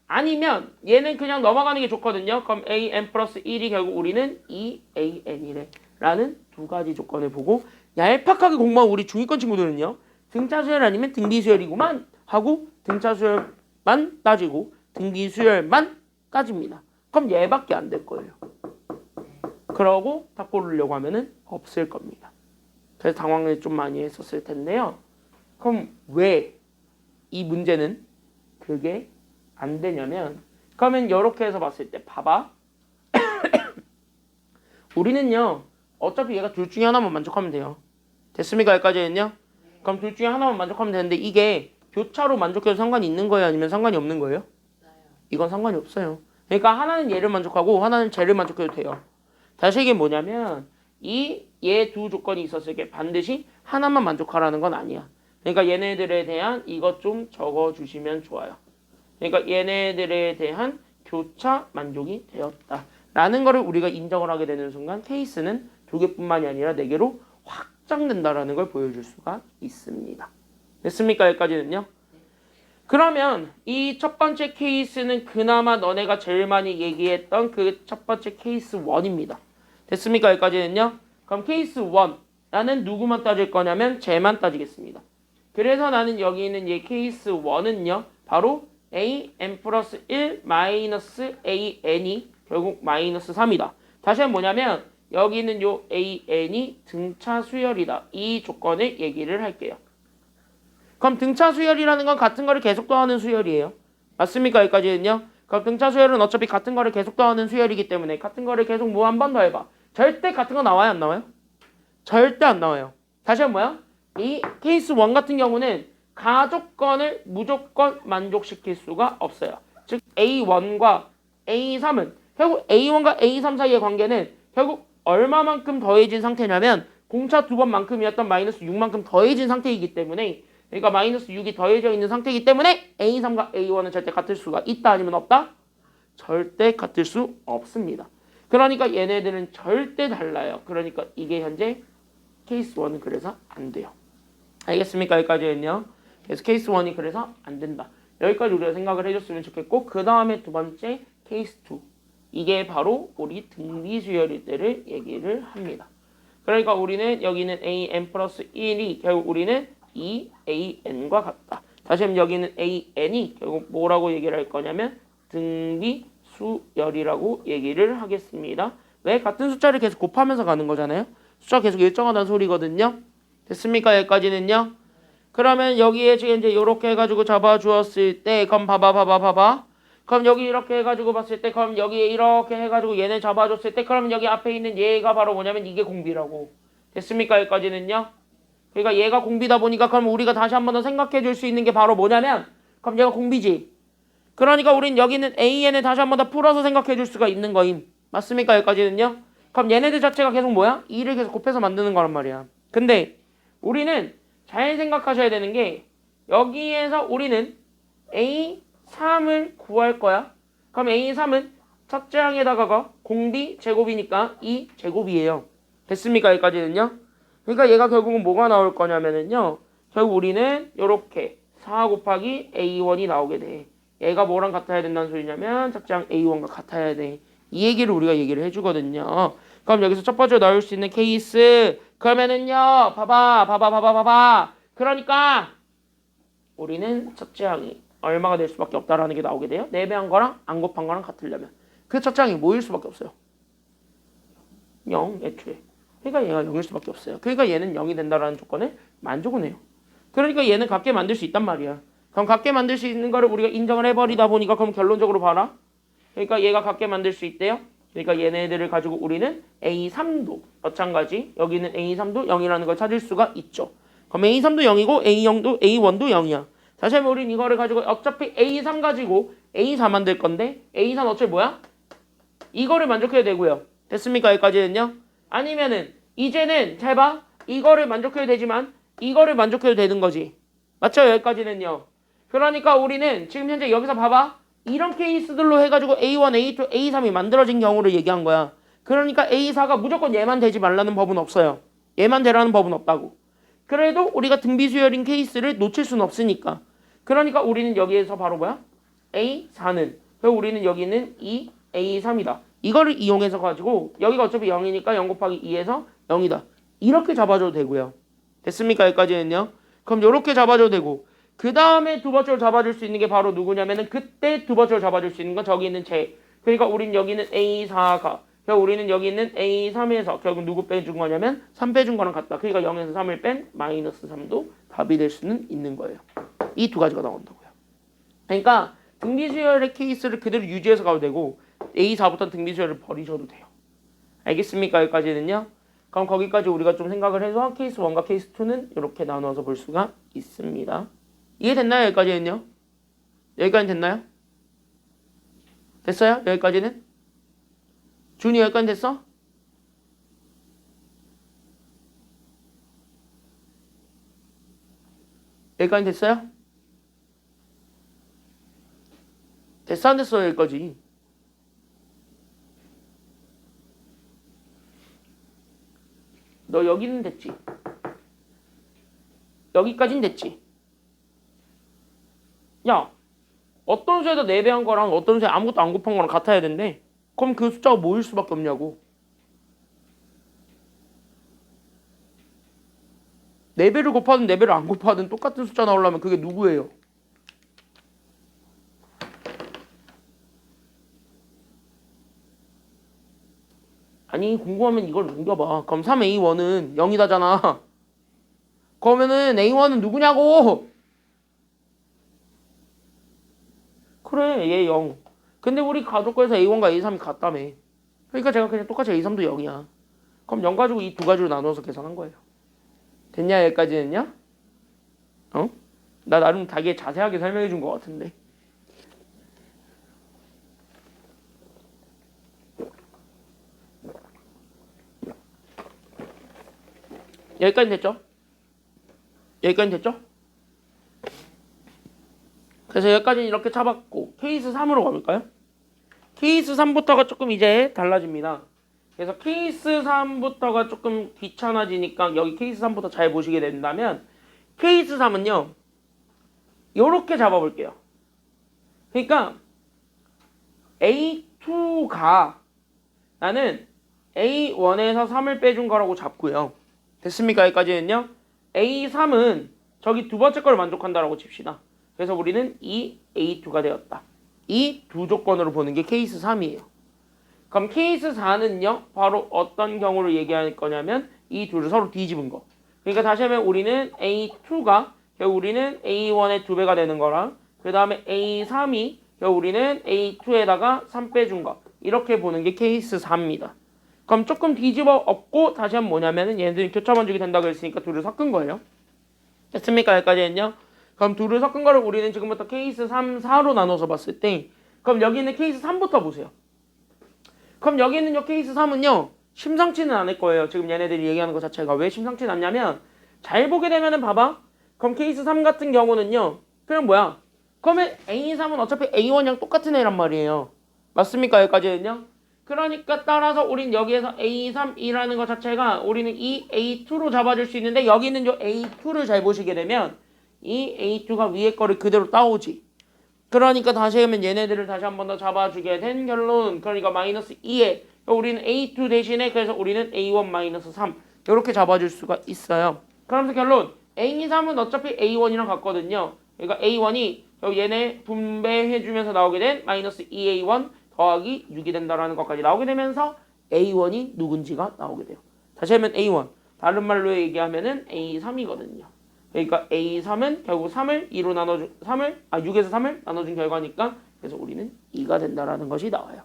아니면 얘는 그냥 넘어가는 게 좋거든요. 그럼 an 플러스 1이 결국 우리는 2an이래 라는 두 가지 조건을 보고 얄팍하게 공부한 우리 중위권 친구들은요. 등차수열 아니면 등비수열이구만 하고 등차수열만 따지고 등비수열만 따집니다. 그럼 얘밖에 안 될 거예요. 그러고 다 고르려고 하면은 없을 겁니다. 그래서 당황을 좀 많이 했었을 텐데요. 그럼 왜 이 문제는 그게 안 되냐면 그러면 이렇게 해서 봤을 때 봐봐. 우리는요 어차피 얘가 둘 중에 하나만 만족하면 돼요. 됐습니까? 여기까지는요? 그럼 둘 중에 하나만 만족하면 되는데 이게 교차로 만족해도 상관이 있는 거예요? 아니면 상관이 없는 거예요? 이건 상관이 없어요. 그러니까 하나는 얘를 만족하고 하나는 쟤를 만족해도 돼요. 다시 이게 뭐냐면 얘 두 조건이 있었을 때 반드시 하나만 만족하라는 건 아니야. 그러니까 얘네들에 대한 이것 좀 적어주시면 좋아요. 그러니까 얘네들에 대한 교차 만족이 되었다. 라는 거를 우리가 인정을 하게 되는 순간 케이스는 두 개뿐만이 아니라 네 개로 확장된다라는 걸 보여줄 수가 있습니다. 됐습니까? 여기까지는요? 그러면 이 첫 번째 케이스는 그나마 너네가 제일 많이 얘기했던 그 첫 번째 케이스 1입니다. 됐습니까? 여기까지는요? 그럼 케이스 1 나는 누구만 따질 거냐면 쟤만 따지겠습니다. 그래서 나는 여기 있는 이 케이스 1은요 바로 an 플러스 1 마이너스 an이 결국 마이너스 3이다. 다시 한번 뭐냐면 여기 있는 요 an이 등차 수열이다. 이 조건을 얘기를 할게요. 그럼 등차 수열이라는 건 같은 거를 계속 더하는 수열이에요. 맞습니까? 여기까지는요. 그럼 등차 수열은 어차피 같은 거를 계속 더하는 수열이기 때문에 같은 거를 계속 뭐 한 번 더 해봐. 절대 같은 거 나와요? 안 나와요? 절대 안 나와요. 다시 한번 뭐야? 이 케이스 1 같은 경우는 가조건을 무조건 만족시킬 수가 없어요. 즉 A1과 A3은 결국 A1과 A3 사이의 관계는 결국 얼마만큼 더해진 상태냐면 공차 두 번만큼이었던 마이너스 6만큼 더해진 상태이기 때문에 그러니까 마이너스 6이 더해져 있는 상태이기 때문에 A3과 A1은 절대 같을 수가 있다 아니면 없다? 절대 같을 수 없습니다. 그러니까 얘네들은 절대 달라요. 그러니까 이게 현재 케이스 1은 그래서 안 돼요. 알겠습니까? 여기까지는요. 그래서 케이스 1이 그래서 안 된다. 여기까지 우리가 생각을 해줬으면 좋겠고 그 다음에 두 번째 케이스 2 이게 바로 우리 등비수열일 때를 얘기를 합니다. 그러니까 우리는 여기는 an 플러스 1이 결국 우리는 이 an과 같다. 다시 한번 여기는 an이 결국 뭐라고 얘기를 할 거냐면 등비수열이라고 얘기를 하겠습니다. 왜? 같은 숫자를 계속 곱하면서 가는 거잖아요. 숫자 계속 일정하다는 소리거든요. 됐습니까? 여기까지는요. 그러면 여기에 지금 이제 이렇게 해가지고 잡아주었을 때 그럼 봐봐. 그럼 여기 이렇게 해가지고 봤을 때 그럼 여기에 이렇게 해가지고 얘네 잡아줬을 때 그러면 여기 앞에 있는 얘가 바로 뭐냐면 이게 공비라고. 됐습니까? 여기까지는요. 그러니까 얘가 공비다 보니까 그럼 우리가 다시 한 번 더 생각해 줄 수 있는 게 바로 뭐냐면 그럼 얘가 공비지. 그러니까 우린 여기는 an을 다시 한 번 더 풀어서 생각해 줄 수가 있는 거임. 맞습니까? 여기까지는요. 그럼 얘네들 자체가 계속 뭐야? 2를 계속 곱해서 만드는 거란 말이야. 근데 우리는 잘 생각하셔야 되는 게 여기에서 우리는 A3을 구할 거야. 그럼 A3은 첫째 항에다가가 공비 제곱이니까 2제곱이에요. 됐습니까? 여기까지는요. 그러니까 얘가 결국은 뭐가 나올 거냐면은요. 결국 우리는 요렇게 4 곱하기 A1이 나오게 돼. 얘가 뭐랑 같아야 된다는 소리냐면 첫째 항 A1과 같아야 돼. 이 얘기를 우리가 얘기를 해주거든요. 그럼 여기서 첫 번째로 나올 수 있는 케이스 그러면은요 봐봐 그러니까 우리는 첫째 항이 얼마가 될 수밖에 없다라는 게 나오게 돼요. 4배한 거랑 안 곱한 거랑 같으려면 그 첫째 항이 뭐일 수밖에 없어요? 0 애초에. 그러니까 얘가 0일 수밖에 없어요. 그러니까 얘는 0이 된다라는 조건을 만족은 해요. 그러니까 얘는 같게 만들 수 있단 말이야. 그럼 같게 만들 수 있는 거를 우리가 인정을 해버리다 보니까 그럼 결론적으로 봐라. 그러니까 얘가 같게 만들 수 있대요. 그러니까 얘네들을 가지고 우리는 A3도 마찬가지 여기는 A3도 0이라는 걸 찾을 수가 있죠. 그럼 A3도 0이고 A1도 0이야. 다시 한번 우린 이거를 가지고 어차피 A3 가지고 A4 만들 건데 A4는 어차피 뭐야? 이거를 만족해야 되고요. 됐습니까? 여기까지는요. 아니면은 이제는 잘 봐. 이거를 만족해도 되지만 이거를 만족해도 되는 거지. 맞죠? 여기까지는요. 그러니까 우리는 지금 현재 여기서 봐봐. 이런 케이스들로 해가지고 A1, A2, A3이 만들어진 경우를 얘기한 거야. 그러니까 A4가 무조건 얘만 되지 말라는 법은 없어요. 얘만 되라는 법은 없다고. 그래도 우리가 등비수열인 케이스를 놓칠 수는 없으니까. 그러니까 우리는 여기에서 바로 뭐야? A4는. 그리고 우리는 여기는 이 A3이다. 이거를 이용해서 가지고 여기가 어차피 0이니까 0 곱하기 2에서 0이다. 이렇게 잡아줘도 되고요. 됐습니까? 여기까지는요. 그럼 이렇게 잡아줘도 되고 그 다음에 두 번째로 잡아줄 수 있는 게 바로 누구냐면은 그때 두 번째로 잡아줄 수 있는 건 저기 있는 쟤. 그러니까 우린 여기는 A4가 결국 우리는 여기 있는 A3에서 결국 누구 빼준 거냐면 3 빼준 거랑 같다. 그러니까 0에서 3을 뺀 마이너스 3도 답이 될 수는 있는 거예요. 이 두 가지가 나온다고요. 그러니까 등비수열의 케이스를 그대로 유지해서 가도 되고 A4부터 등비수열을 버리셔도 돼요. 알겠습니까? 여기까지는요. 그럼 거기까지 우리가 좀 생각을 해서 케이스 1과 케이스 2는 이렇게 나눠서 볼 수가 있습니다. 이해됐나요? 여기까지는요? 여기까지 됐나요? 됐어요? 여기까지는? 준이 여기까지 됐어? 여기까지 됐어요? 됐어 안 됐어요? 여기까지. 너 여기는 됐지? 여기까지는 됐지? 야, 어떤 수에다 4배한 거랑 어떤 수에 아무것도 안 곱한 거랑 같아야 된대. 그럼 그 숫자가 뭐일 수밖에 없냐고. 4배를 곱하든 4배를 안 곱하든 똑같은 숫자 나오려면 그게 누구예요? 아니 궁금하면 이걸 넘겨봐. 그럼 3A1은 0이다잖아. 그러면은 A1은 누구냐고. 그래 얘 0. 근데 우리 가족과에서 A1과 A3이 같다며. 그러니까 제가 그냥 똑같이 A3도 0이야. 그럼 0 가지고 이 두 가지로 나눠서 계산한 거예요. 됐냐 여기까지는요? 어? 나 나름 되게 자세하게 설명해 준 것 같은데. 여기까지 됐죠? 여기까지 됐죠? 그래서 여기까지는 이렇게 잡았고 케이스 3으로 가볼까요? 케이스 3부터가 조금 이제 달라집니다. 그래서 케이스 3부터가 조금 귀찮아지니까 여기 케이스 3부터 잘 보시게 된다면 케이스 3은요. 요렇게 잡아볼게요. 그러니까 A2가 나는 A1에서 3을 빼준 거라고 잡고요. 됐습니까? 여기까지는요. A3은 저기 두 번째 걸 만족한다라고 칩시다. 그래서 우리는 이 A2가 되었다. 이 두 조건으로 보는 게 케이스 3이에요. 그럼 케이스 4는요. 바로 어떤 경우를 얘기할 거냐면 이 둘을 서로 뒤집은 거. 그러니까 다시 하면 우리는 A2가 결국 우리는 A1의 2배가 되는 거랑 그 다음에 A3이 결국 우리는 A2에다가 3 빼준 거. 이렇게 보는 게 케이스 4입니다. 그럼 조금 뒤집어 엎고 다시 한번 뭐냐면은 얘네들이 교차 반죽이 된다고 했으니까 둘을 섞은 거예요. 됐습니까? 여기까지는요. 그럼 둘을 섞은 거를 우리는 지금부터 케이스 3, 4로 나눠서 봤을 때 그럼 여기 있는 케이스 3부터 보세요. 그럼 여기 있는 요 케이스 3은요. 심상치는 않을 거예요. 지금 얘네들이 얘기하는 것 자체가 왜 심상치는 않냐면 잘 보게 되면은 봐봐. 그럼 케이스 3 같은 경우는요. 그냥 뭐야? 그러면 A3은 어차피 A1이랑 똑같은 애란 말이에요. 맞습니까? 여기까지는요. 그러니까 따라서 우린 여기에서 A3이라는 것 자체가 우리는 이 A2로 잡아줄 수 있는데 여기 있는 요 A2를 잘 보시게 되면 이 A2가 위에 거를 그대로 따오지. 그러니까 다시 하면 얘네들을 다시 한 번 더 잡아주게 된 결론. 그러니까 마이너스 2에 우리는 A2 대신에 그래서 우리는 A1 마이너스 3 이렇게 잡아줄 수가 있어요. 그러면서 결론 A3은 어차피 A1이랑 같거든요. 그러니까 A1이 얘네 분배해주면서 나오게 된 마이너스 2A1 더하기 6이 된다라는 것까지 나오게 되면서 A1이 누군지가 나오게 돼요. 다시 하면 A1 다른 말로 얘기하면은 A3이거든요. 그러니까 A3은 결국 3을 2로 나눠준 6에서 3을 나눠준 결과니까 그래서 우리는 2가 된다라는 것이 나와요.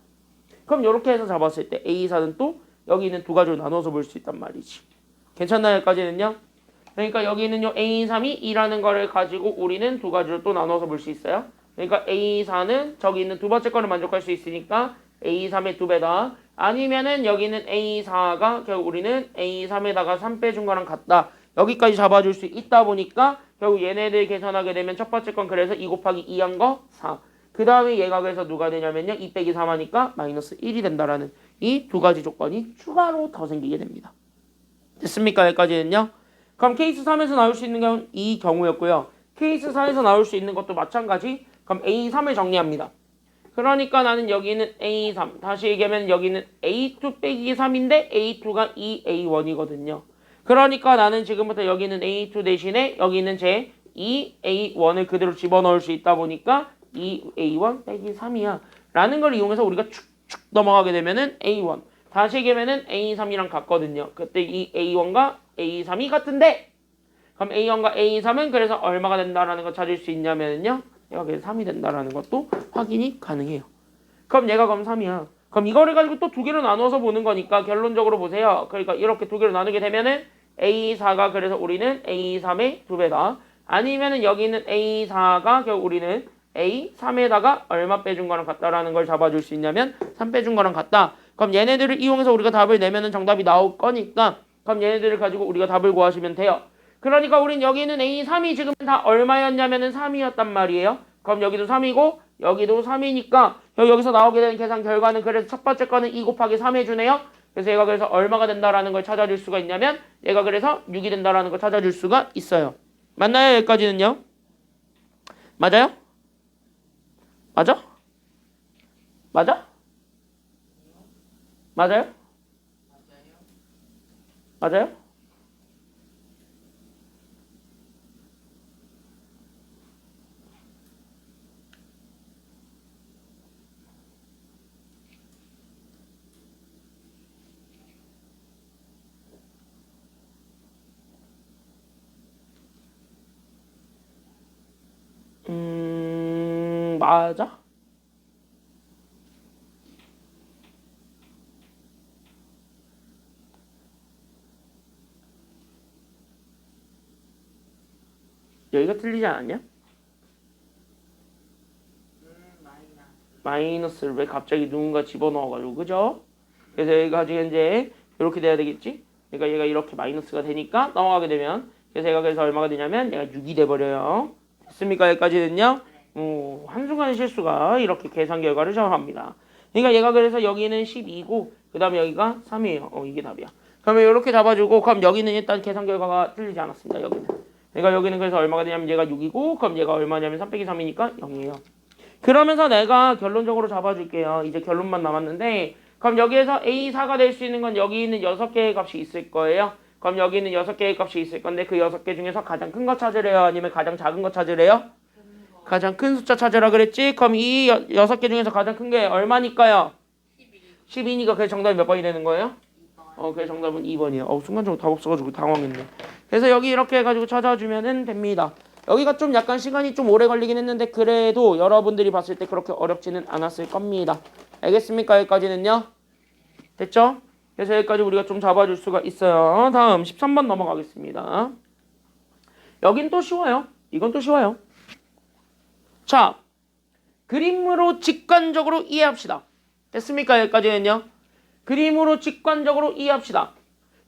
그럼 이렇게 해서 잡았을 때 A4는 또 여기 있는 두 가지로 나눠서 볼 수 있단 말이지. 괜찮나요? 여기까지는요? 그러니까 여기 있는 요 A3이 2라는 거를 가지고 우리는 두 가지로 또 나눠서 볼 수 있어요. 그러니까 A4는 저기 있는 두 번째 거를 만족할 수 있으니까 A3의 2배다. 아니면은 여기 있는 A4가 결국 우리는 A3에다가 3 빼준 거랑 같다. 여기까지 잡아줄 수 있다 보니까 결국 얘네들 계산하게 되면 첫 번째 건 그래서 2 곱하기 2한 거 4. 그 다음에 얘가 그래서 누가 되냐면요. 2 빼기 3 하니까 마이너스 1이 된다라는 이 두 가지 조건이 추가로 더 생기게 됩니다. 됐습니까? 여기까지는요. 그럼 케이스 3에서 나올 수 있는 건 이 경우였고요. 케이스 4에서 나올 수 있는 것도 마찬가지. 그럼 A3을 정리합니다. 그러니까 나는 여기는 A3. 다시 얘기하면 여기는 A2 빼기 3인데 A2가 2A1이거든요. 그러니까 나는 지금부터 여기는 A2 대신에 여기는 제 2A1을 그대로 집어넣을 수 있다 보니까 2A1 빼기 3이야. 라는 걸 이용해서 우리가 축축 넘어가게 되면은 A1. 다시 얘기하면은 A3이랑 같거든요. 그때 이 A1과 A3이 같은데 그럼 A0과 A3은 그래서 얼마가 된다라는 거 찾을 수 있냐면요. 얘가 그래서 3이 된다라는 것도 확인이 가능해요. 그럼 얘가 그럼 3이야. 그럼 이거를 가지고 또 두 개로 나눠서 보는 거니까 결론적으로 보세요. 그러니까 이렇게 두 개로 나누게 되면은 A4가 그래서 우리는 A3의 2배다. 아니면은 여기 있는 A4가 결국 우리는 A3에다가 얼마 빼준 거랑 같다라는 걸 잡아줄 수 있냐면 3 빼준 거랑 같다. 그럼 얘네들을 이용해서 우리가 답을 내면은 정답이 나올 거니까 그럼 얘네들을 가지고 우리가 답을 구하시면 돼요. 그러니까 우린 여기 있는 A3이 지금 다 얼마였냐면은 3이었단 말이에요. 그럼 여기도 3이고 여기도 3이니까 여기서 나오게 되는 계산 결과는 그래서 첫 번째 거는 2 곱하기 3 해주네요. 그래서 얘가 그래서 얼마가 된다라는 걸 찾아줄 수가 있냐면 얘가 그래서 6이 된다라는 걸 찾아줄 수가 있어요. 맞나요? 여기까지는요? 맞아요? 맞아? 맞아? 맞아요? 맞아요? 맞아? 여기가 틀리지 않았냐? 마이너스를 왜 갑자기 누군가 집어넣어가지고 그죠? 그래서 여기가 지금 이제 이렇게 돼야 되겠지? 그러니까 얘가 이렇게 마이너스가 되니까 넘어가게 되면 그래서 얘가 그래서 얼마가 되냐면 얘가 6이 돼버려요. 됐습니까? 여기까지는요? 한순간의 실수가 이렇게 계산 결과를 정합니다. 그러니까 얘가 그래서 여기는 12고 그 다음에 여기가 3이에요. 이게 답이야. 그러면 이렇게 잡아주고 그럼 여기는 일단 계산 결과가 틀리지 않았습니다. 여기는. 그러니까 여기는 그래서 얼마가 되냐면 얘가 6이고 그럼 얘가 얼마냐면 3 빼기 3이니까 0이에요. 그러면서 내가 결론적으로 잡아줄게요. 이제 결론만 남았는데 그럼 여기에서 A4가 될 수 있는 건 여기 있는 6개의 값이 있을 거예요. 그럼 여기 있는 6개의 값이 있을 건데 그 6개 중에서 가장 큰 거 찾으래요? 아니면 가장 작은 거 찾으래요? 가장 큰 숫자 찾으라 그랬지? 그럼 이 6개 중에서 가장 큰 게 얼마니까요? 12니까 그게 정답이 몇 번이 되는 거예요? 그게 정답은 2번이에요. 순간적으로 답 없어가지고 당황했네. 그래서 여기 이렇게 해가지고 찾아주면은 됩니다. 여기가 좀 약간 시간이 좀 오래 걸리긴 했는데 그래도 여러분들이 봤을 때 그렇게 어렵지는 않았을 겁니다. 알겠습니까? 여기까지는요? 됐죠? 그래서 여기까지 우리가 좀 잡아줄 수가 있어요. 다음 13번 넘어가겠습니다. 여긴 또 쉬워요. 이건 또 쉬워요. 자, 그림으로 직관적으로 이해합시다. 됐습니까? 여기까지는요? 그림으로 직관적으로 이해합시다.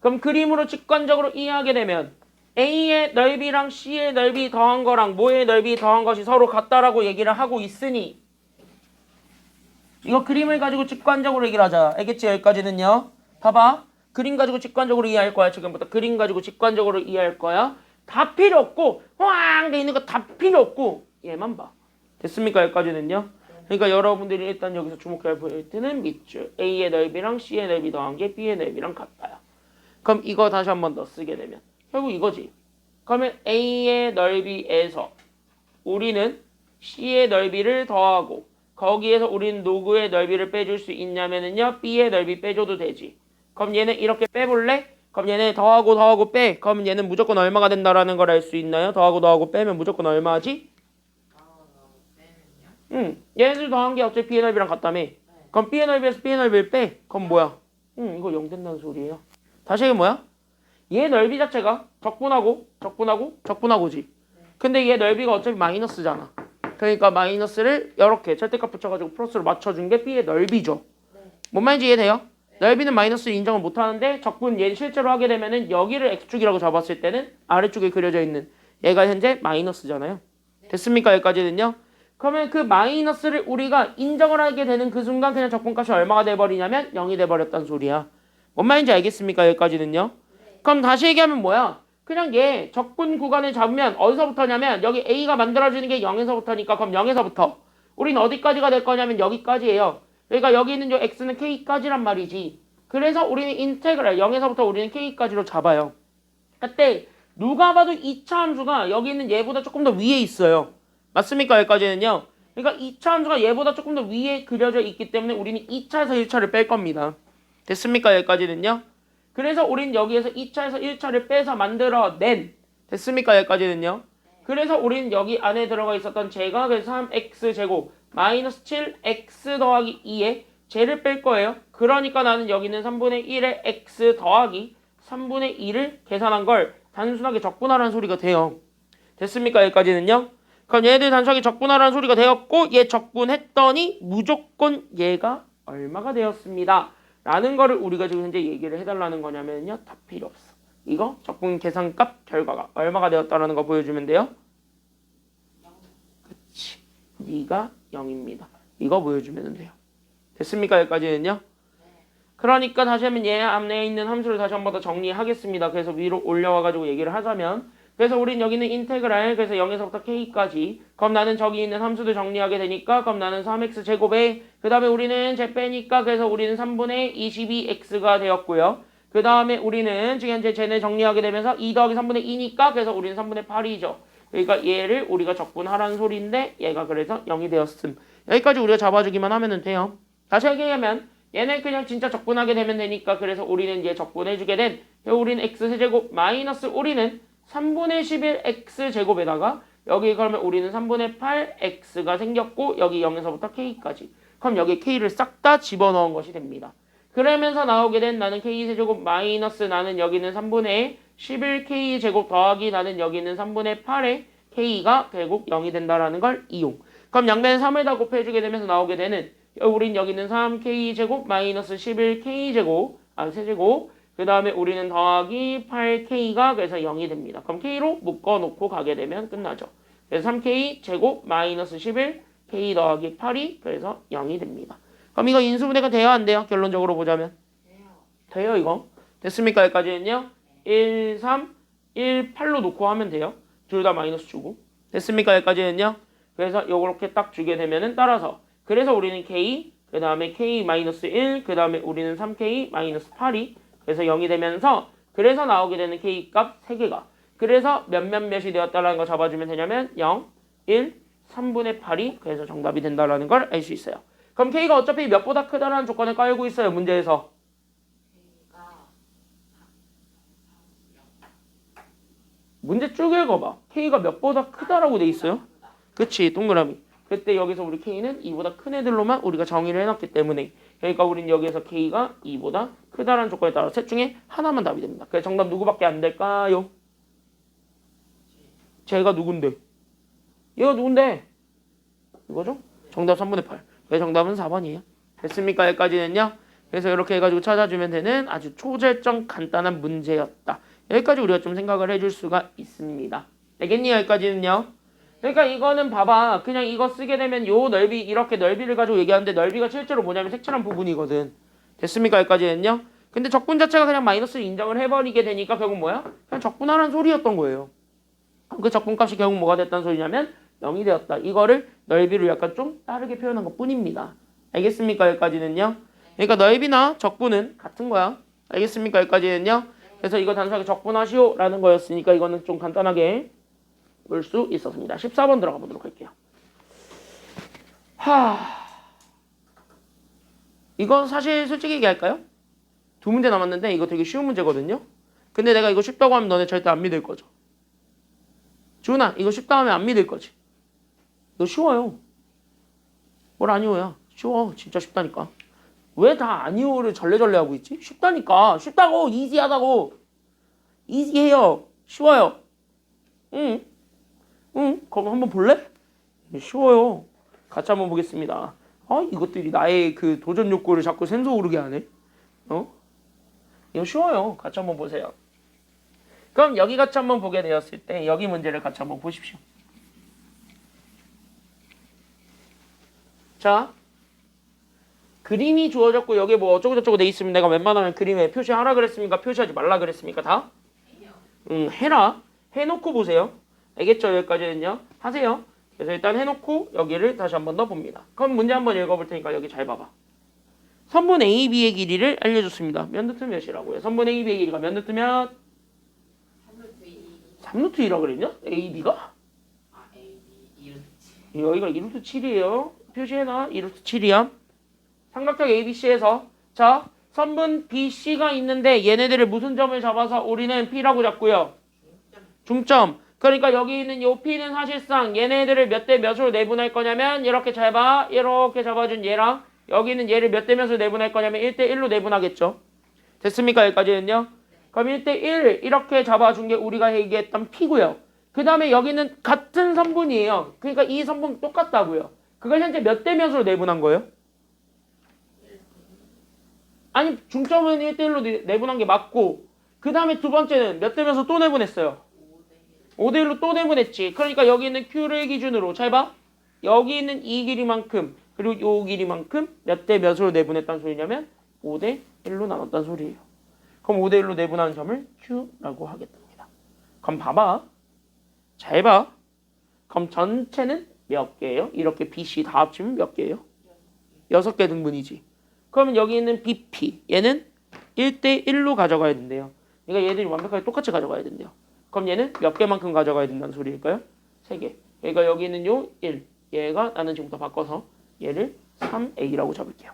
그럼 그림으로 직관적으로 이해하게 되면 A의 넓이랑 C의 넓이 더한 거랑 뭐의 넓이 더한 것이 서로 같다라고 얘기를 하고 있으니 이거 그림을 가지고 직관적으로 얘기를 하자. 알겠지? 여기까지는요. 봐봐. 그림 가지고 직관적으로 이해할 거야. 지금부터 그림 가지고 직관적으로 이해할 거야. 다 필요 없고 호황 돼 있는 거 다 필요 없고 얘만 봐. 됐습니까? 여기까지는요. 그러니까 여러분들이 일단 여기서 주목해야 볼 때는 밑줄. A의 넓이랑 C의 넓이 더한 게 B의 넓이랑 같아요. 그럼 이거 다시 한 번 더 쓰게 되면 결국 이거지. 그러면 A의 넓이에서 우리는 C의 넓이를 더하고 거기에서 우리는 누구의 넓이를 빼줄 수 있냐면은요. B의 넓이 빼줘도 되지. 그럼 얘는 이렇게 빼볼래? 그럼 얘네 더하고 빼. 그럼 얘는 무조건 얼마가 된다라는 걸 알 수 있나요? 더하고 빼면 무조건 얼마지? 얘네들 더한 게 어차피 B의 넓이랑 같다며. 그럼 B의 넓이에서 B의 넓이를 빼. 그럼 뭐야? 이거 0 된다는 소리예요. 다시 이게 뭐야? 얘 넓이 자체가 적분하고지. 근데 얘 넓이가 어차피 마이너스잖아. 그러니까 마이너스를 이렇게 절대값 붙여가지고 플러스로 맞춰준 게 B의 넓이죠. 뭔 말인지 이해돼요? 넓이는 마이너스를 인정을 못하는데 적분 얘 실제로 하게 되면은 여기를 x축이라고 잡았을 때는 아래쪽에 그려져 있는 얘가 현재 마이너스잖아요. 됐습니까? 여기까지는요. 그러면 그 마이너스를 우리가 인정을 하게 되는 그 순간 그냥 적분값이 얼마가 돼버리냐면 0이 돼버렸다는 소리야. 뭔 말인지 알겠습니까? 여기까지는요. 그럼 다시 얘기하면 뭐야? 그냥 얘 적분 구간을 잡으면 어디서부터냐면 여기 A가 만들어지는 게 0에서부터니까 그럼 0에서부터 우리는 어디까지가 될 거냐면 여기까지예요. 그러니까 여기 있는 요 x는 k까지란 말이지. 그래서 우리는 인테그랄 0에서부터 우리는 k까지로 잡아요. 그때 누가 봐도 2차 함수가 여기 있는 얘보다 조금 더 위에 있어요. 맞습니까? 여기까지는요. 그러니까 2차 함수가 얘보다 조금 더 위에 그려져 있기 때문에 우리는 2차에서 1차를 뺄 겁니다. 됐습니까? 여기까지는요. 그래서 우린 여기에서 2차에서 1차를 빼서 만들어낸 됐습니까? 여기까지는요. 그래서 우리는 여기 안에 들어가 있었던 제가 그래서 3x제곱 마이너스 7x 더하기 2에 제를 뺄 거예요. 그러니까 나는 여기는 3분의 1에 x 더하기 3분의 2를 계산한 걸 단순하게 적분하라는 소리가 돼요. 됐습니까? 여기까지는요. 그럼 얘들 단순하게 적분하라는 소리가 되었고 얘 적분했더니 무조건 얘가 얼마가 되었습니다. 라는 거를 우리가 지금 현재 얘기를 해달라는 거냐면요. 다 필요 없어. 이거 적분 계산값 결과가 얼마가 되었다라는 거 보여주면 돼요. 그치. 네가 0입니다. 이거 보여주면 돼요. 됐습니까? 여기까지는요. 그러니까 다시 하면 얘 안에 있는 함수를 다시 한 번 더 정리하겠습니다. 그래서 위로 올려와가지고 얘기를 하자면 그래서 우린 여기는 인테그랄 그래서 0에서부터 k까지 그럼 나는 저기 있는 함수도 정리하게 되니까 그럼 나는 3x 제곱에 그 다음에 우리는 제 빼니까 그래서 우리는 3분의 22x가 되었고요. 그 다음에 우리는 지금 현재 쟤네 정리하게 되면서 2 더하기 3분의 2니까 그래서 우리는 3분의 8이죠. 그러니까 얘를 우리가 적분하라는 소리인데 얘가 그래서 0이 되었음. 여기까지 우리가 잡아주기만 하면 돼요. 다시 얘기하면 얘는 그냥 진짜 적분하게 되면 되니까 그래서 우리는 얘 적분해주게 된 우리는 x세제곱 마이너스 우리는 3분의 11x제곱에다가 여기 그러면 우리는 3분의 8x가 생겼고 여기 0에서부터 k까지 그럼 여기 k를 싹 다 집어넣은 것이 됩니다. 그러면서 나오게 된 나는 k세제곱 마이너스 나는 여기는 3분의 11k제곱 더하기 나는 여기는 3분의 8의 k가 결국 0이 된다라는 걸 이용. 그럼 양변에 3을 다 곱해주게 되면서 나오게 되는 우린 여기는 3k제곱 마이너스 11k제곱 세제곱 그 다음에 우리는 더하기 8k가 그래서 0이 됩니다. 그럼 k로 묶어놓고 가게 되면 끝나죠. 그래서 3k 제곱 마이너스 11k 더하기 8이 그래서 0이 됩니다. 그럼 이거 인수분해가 돼요 안 돼요? 결론적으로 보자면 돼요 이거. 됐습니까? 여기까지는요. 1, 3, 1, 8로 놓고 하면 돼요. 둘 다 마이너스 주고. 됐습니까? 여기까지는요. 그래서 요렇게 딱 주게 되면은 따라서 그래서 우리는 k 그 다음에 k 마이너스 1 그 다음에 우리는 3k 마이너스 8이 그래서 0이 되면서 그래서 나오게 되는 k 값 3개가 그래서 몇몇몇이 되었다라는 거 잡아주면 되냐면 0, 1, 3분의 8이 그래서 정답이 된다라는 걸 알 수 있어요. 그럼 k가 어차피 몇보다 크다라는 조건을 깔고 있어요. 문제에서. 문제 쭉 읽어봐. k가 몇보다 크다라고 돼 있어요. 그치 동그라미. 그때 여기서 우리 k는 2보다 큰 애들로만 우리가 정의를 해놨기 때문에 그러니까 우리는 여기에서 k가 2보다 크다라는 조건에 따라 셋 중에 하나만 답이 됩니다. 그래서 정답 누구밖에 안 될까요? 쟤가 누군데? 얘가 누군데? 이거죠? 정답 3분의 8. 그래서 정답은 4번이에요. 됐습니까? 여기까지는요. 그래서 이렇게 해가지고 찾아주면 되는 아주 초절정 간단한 문제였다. 여기까지 우리가 좀 생각을 해줄 수가 있습니다. 알겠니? 여기까지는요. 그러니까 이거는 봐봐. 그냥 이거 쓰게 되면 요 넓이 이렇게 넓이를 가지고 얘기하는데 넓이가 실제로 뭐냐면 색칠한 부분이거든. 됐습니까? 여기까지는요. 근데 적분 자체가 그냥 마이너스를 인정을 해버리게 되니까 결국 뭐야? 그냥 적분하라는 소리였던 거예요. 그 적분값이 결국 뭐가 됐다는 소리냐면 0이 되었다. 이거를 넓이를 약간 좀 다르게 표현한 것 뿐입니다. 알겠습니까? 여기까지는요. 그러니까 넓이나 적분은 같은 거야. 알겠습니까? 여기까지는요. 그래서 이거 단순하게 적분하시오 라는 거였으니까 이거는 좀 간단하게 볼 수 있었습니다. 14번 들어가 보도록 할게요. 이건 사실 솔직히 얘기할까요? 두 문제 남았는데 이거 되게 쉬운 문제거든요. 근데 내가 이거 쉽다고 하면 너네 절대 안 믿을 거죠. 주은아 이거 쉽다 하면 안 믿을 거지. 이거 쉬워요. 뭘 아니오야. 쉬워. 진짜 쉽다니까. 왜 다 아니오를 절레절레 하고 있지? 쉽다니까. 쉽다고. 이지하다고. 이지해요. 쉬워요. 응. 그럼 한번 볼래? 쉬워요. 같이 한번 보겠습니다. 이것들이 나의 그 도전 욕구를 자꾸 샘솟우르게 하네. 이거 쉬워요. 같이 한번 보세요. 그럼 여기 같이 한번 보게 되었을 때 여기 문제를 같이 한번 보십시오. 자, 그림이 주어졌고 여기 뭐 어쩌고저쩌고 돼 있으면 내가 웬만하면 그림에 표시하라 그랬습니까? 표시하지 말라 그랬습니까? 다? 해라. 해놓고 보세요. 알겠죠? 여기까지는요. 하세요. 그래서 일단 해놓고 여기를 다시 한번 더 봅니다. 그럼 문제 한번 읽어볼 테니까 여기 잘 봐봐. 선분 AB의 길이를 알려줬습니다. 몇 루트 몇이라고요? 선분 AB의 길이가 몇 루트 몇? 3루트 2라 그랬냐? AB가? 여기가 2루트 7이에요. 표시해놔. 2루트 7이야. 삼각형 ABC에서 자 선분 BC가 있는데 얘네들을 무슨 점을 잡아서 우리는 P라고 잡고요. 중점. 그러니까 여기 있는 요 P는 사실상 얘네들을 몇 대 몇으로 내분할 거냐면 이렇게 잘 봐. 이렇게 잡아준 얘랑 여기 있는 얘를 몇 대 몇으로 내분할 거냐면 1대 1로 내분하겠죠. 됐습니까? 여기까지는요. 그럼 1대 1 이렇게 잡아준 게 우리가 얘기했던 P고요. 그 다음에 여기는 같은 선분이에요. 그러니까 이 선분 똑같다고요. 그걸 현재 몇 대 몇으로 내분한 거예요? 아니 중점은 1대 1로 내분한 게 맞고 그 다음에 두 번째는 몇 대 몇으로 또 내분했어요. 5대 1로 또 내분했지. 그러니까 여기 있는 Q를 기준으로 잘 봐. 여기 있는 이 길이만큼 그리고 요 길이만큼 몇 대 몇으로 내분했다는 소리냐면 5대 1로 나눴다는 소리예요. 그럼 5대 1로 내분하는 점을 Q라고 하겠답니다. 그럼 봐봐. 잘 봐. 그럼 전체는 몇 개예요? 이렇게 BC 다 합치면 몇 개예요? 6개 등분이지. 그러면 여기 있는 BP 얘는 1대 1로 가져가야 된대요. 그러니까 얘들이 완벽하게 똑같이 가져가야 된대요. 그럼 얘는 몇 개만큼 가져가야 된다는 소리일까요? 3개. 그러니까 여기 있는 요 1. 얘가 나는 지금부터 바꿔서 얘를 3A라고 잡을게요.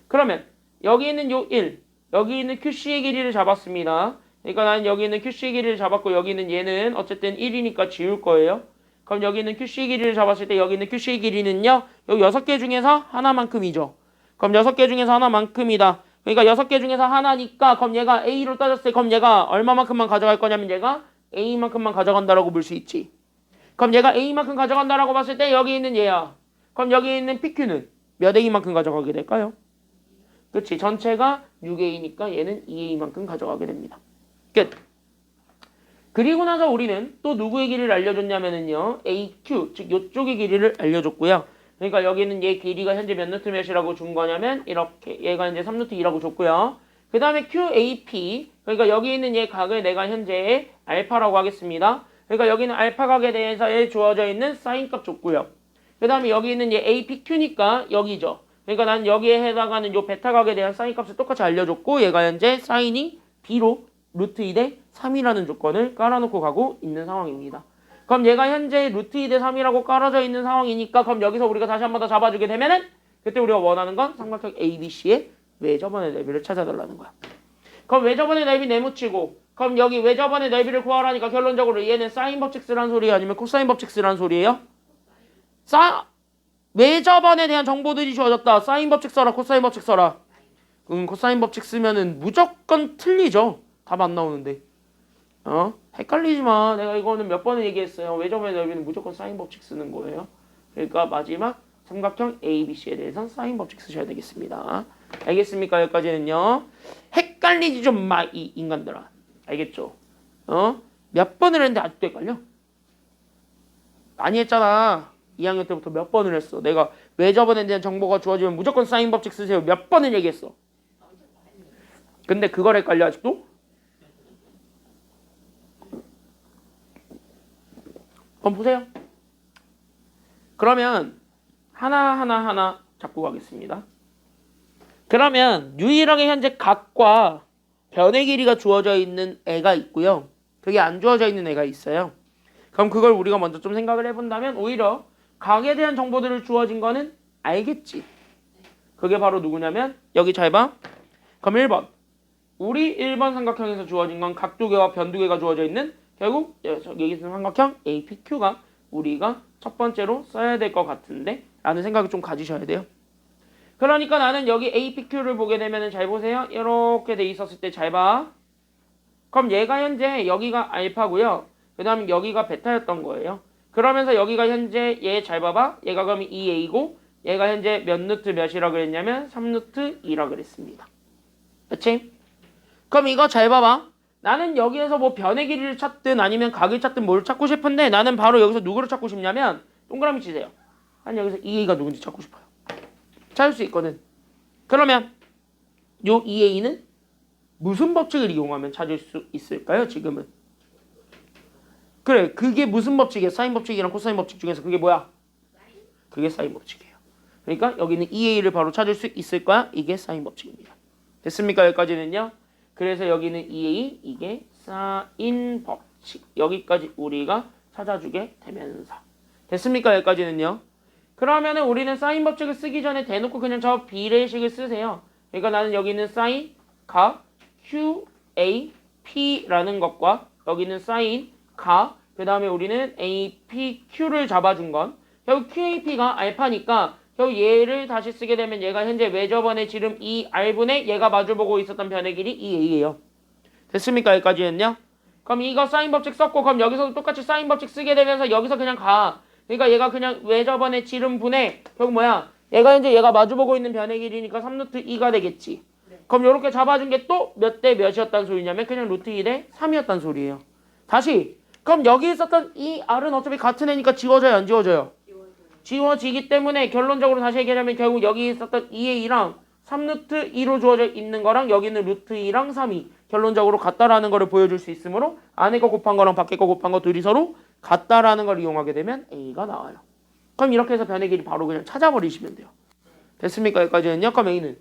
그러면 여기 있는 요 1. 여기 있는 QC의 길이를 잡았습니다. 그러니까 나는 여기 있는 QC의 길이를 잡았고 여기 있는 얘는 어쨌든 1이니까 지울 거예요. 그럼 여기 있는 QC의 길이를 잡았을 때 여기 있는 QC의 길이는요. 요 6개 중에서 하나만큼이죠. 그럼 6개 중에서 하나만큼이다. 그러니까 6개 중에서 하나니까 그럼 얘가 A로 따졌을 때 그럼 얘가 얼마만큼만 가져갈 거냐면 얘가 A만큼만 가져간다라고 볼 수 있지. 그럼 얘가 A만큼 가져간다라고 봤을 때 여기 있는 얘야. 그럼 여기 있는 PQ는 몇 A만큼 가져가게 될까요? 그치. 전체가 6A니까 얘는 2A만큼 가져가게 됩니다. 끝. 그리고 나서 우리는 또 누구의 길이를 알려줬냐면은요. AQ, 즉 요쪽의 길이를 알려줬고요. 그러니까 여기는 얘 길이가 현재 몇 루트 몇이라고 준 거냐면 이렇게 얘가 이제 3루트 2라고 줬고요. 그 다음에 QAP, 그러니까 여기 있는 얘 각을 내가 현재 알파라고 하겠습니다. 그러니까 여기는 알파 각에 대해서 주어져 있는 사인 값 줬고요. 그 다음에 여기 있는 얘 APQ니까 여기죠. 그러니까 난 여기에 해당하는 요 베타 각에 대한 사인 값을 똑같이 알려줬고 얘가 현재 사인이 B로 루트 2대 3이라는 조건을 깔아놓고 가고 있는 상황입니다. 그럼 얘가 현재 루트 2대 3이라고 깔아져 있는 상황이니까 그럼 여기서 우리가 다시 한 번 더 잡아주게 되면은 그때 우리가 원하는 건 삼각형 ABC의 외접원의 넓이를 찾아달라는 거야. 그럼 외접원의 넓이 내묻히고 그럼 여기 외접원의 넓이를 구하라니까 결론적으로 얘는 사인 법칙 쓰란 소리예요? 아니면 코사인 법칙 쓰란 소리예요? 외접원에 대한 정보들이 주어졌다. 사인 법칙 써라, 코사인 법칙 써라. 코사인 법칙 쓰면은 무조건 틀리죠. 답 안 나오는데. 헷갈리지 마. 내가 이거는 몇 번을 얘기했어요. 외접원의 넓이는 무조건 사인 법칙 쓰는 거예요. 그러니까 마지막 삼각형 ABC에 대해서는 사인 법칙 쓰셔야 되겠습니다. 알겠습니까? 여기까지는요. 헷갈리지 좀 마, 이 인간들아. 알겠죠? 몇 번을 했는데 아직도 헷갈려? 많이 했잖아. 2학년 때부터 몇 번을 했어. 내가 외접원에 대한 정보가 주어지면 무조건 사인 법칙 쓰세요. 몇 번을 얘기했어. 근데 그걸 헷갈려 아직도? 한번 보세요. 그러면 하나 잡고 가겠습니다. 그러면 유일하게 현재 각과 변의 길이가 주어져 있는 애가 있고요. 그게 안 주어져 있는 애가 있어요. 그럼 그걸 우리가 먼저 좀 생각을 해본다면 오히려 각에 대한 정보들을 주어진 거는 알겠지. 그게 바로 누구냐면 여기 잘 봐. 그럼 1번. 우리 1번 삼각형에서 주어진 건 각 두 개와 변 두 개가 주어져 있는 결국 여기 있는 삼각형 APQ가 우리가 첫 번째로 써야 될 것 같은데 라는 생각을 좀 가지셔야 돼요. 그러니까 나는 여기 APQ를 보게 되면 잘 보세요. 이렇게 돼 있었을 때 잘 봐. 그럼 얘가 현재 여기가 알파고요. 그 다음에 여기가 베타였던 거예요. 그러면서 여기가 현재 얘 잘 봐봐. 얘가 그럼 2A고 얘가 현재 몇 루트 몇이라 그랬냐면 3루트 2라 그랬습니다. 그치? 그럼 이거 잘 봐봐. 나는 여기에서 뭐 변의 길이를 찾든 아니면 각을 찾든 뭘 찾고 싶은데 나는 바로 여기서 누구를 찾고 싶냐면 동그라미 치세요. 난 여기서 2A가 누군지 찾고 싶어요. 찾을 수 있거든. 그러면 요 2A는 무슨 법칙을 이용하면 찾을 수 있을까요? 지금은. 그래. 그게 무슨 법칙이야? 사인 법칙이랑 코사인 법칙 중에서 그게 뭐야? 그게 사인 법칙이에요. 그러니까 여기는 2A를 바로 찾을 수 있을 거야. 이게 사인 법칙입니다. 됐습니까? 여기까지는요. 그래서 여기는 2A, 이게 사인 법칙. 여기까지 우리가 찾아주게 되면서. 됐습니까? 여기까지는요. 그러면은 우리는 사인 법칙을 쓰기 전에 대놓고 그냥 저 비례식을 쓰세요. 그러니까 나는 여기 있는 사인 각 QAP라는 것과 여기는 사인 그 다음에 우리는 APQ를 잡아준 건 결국 QAP가 알파니까 결국 얘를 다시 쓰게 되면 얘가 현재 외접원의 지름 2R분의 얘가 마주보고 있었던 변의 길이 2A예요. 됐습니까? 여기까지는요? 그럼 이거 사인 법칙 썼고 그럼 여기서도 똑같이 사인 법칙 쓰게 되면서 여기서 그냥 가. 그러니까 얘가 그냥 외접원의 지름 분의 결국 뭐야? 얘가 현재 얘가 마주보고 있는 변의 길이니까 3루트 2가 되겠지. 그럼 이렇게 잡아준 게 또 몇 대 몇이었단 소리냐면 그냥 루트 2 대 3이었단 소리예요. 다시 그럼 여기 있었던 이 R은 어차피 같은 애니까 지워져요 안 지워져요? 지워지기 때문에 결론적으로 다시 얘기하자면 결국 여기 있었던 2의 2랑 3루트 2로 주어져 있는 거랑 여기는 루트 2랑 3이 결론적으로 같다라는 거를 보여줄 수 있으므로 안에 거 곱한 거랑 밖에 거 곱한 거 둘이 서로 같다라는 걸 이용하게 되면 A가 나와요. 그럼 이렇게 해서 변의 길이 바로 그냥 찾아버리시면 돼요. 됐습니까? 여기까지는요. 그럼 A는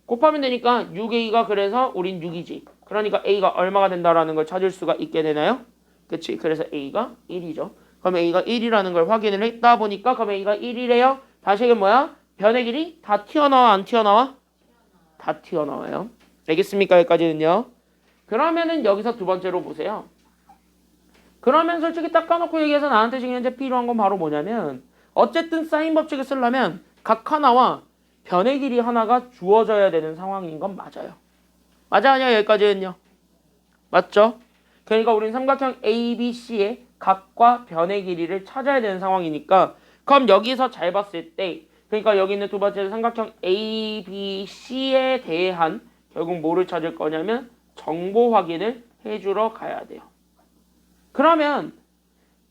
곱하면 되니까 6A가 그래서 우린 6이지. 그러니까 A가 얼마가 된다라는 걸 찾을 수가 있게 되나요? 그치? 그래서 A가 1이죠. 그럼 A가 1이라는 걸 확인을 했다 보니까 그럼 A가 1이래요. 다시 이게 뭐야? 변의 길이 다 튀어나와 안 튀어나와? 다 튀어나와요. 알겠습니까? 여기까지는요. 그러면은 여기서 두 번째로 보세요. 그러면 솔직히 딱 까놓고 얘기해서 나한테 지금 현재 필요한 건 바로 뭐냐면 어쨌든 사인 법칙을 쓰려면 각 하나와 변의 길이 하나가 주어져야 되는 상황인 건 맞아요. 맞아 아니야? 여기까지는요. 맞죠? 그러니까 우리는 삼각형 ABC의 각과 변의 길이를 찾아야 되는 상황이니까 그럼 여기서 잘 봤을 때 그러니까 여기 있는 두 번째 삼각형 ABC에 대한 결국 뭐를 찾을 거냐면 정보 확인을 해주러 가야 돼요. 그러면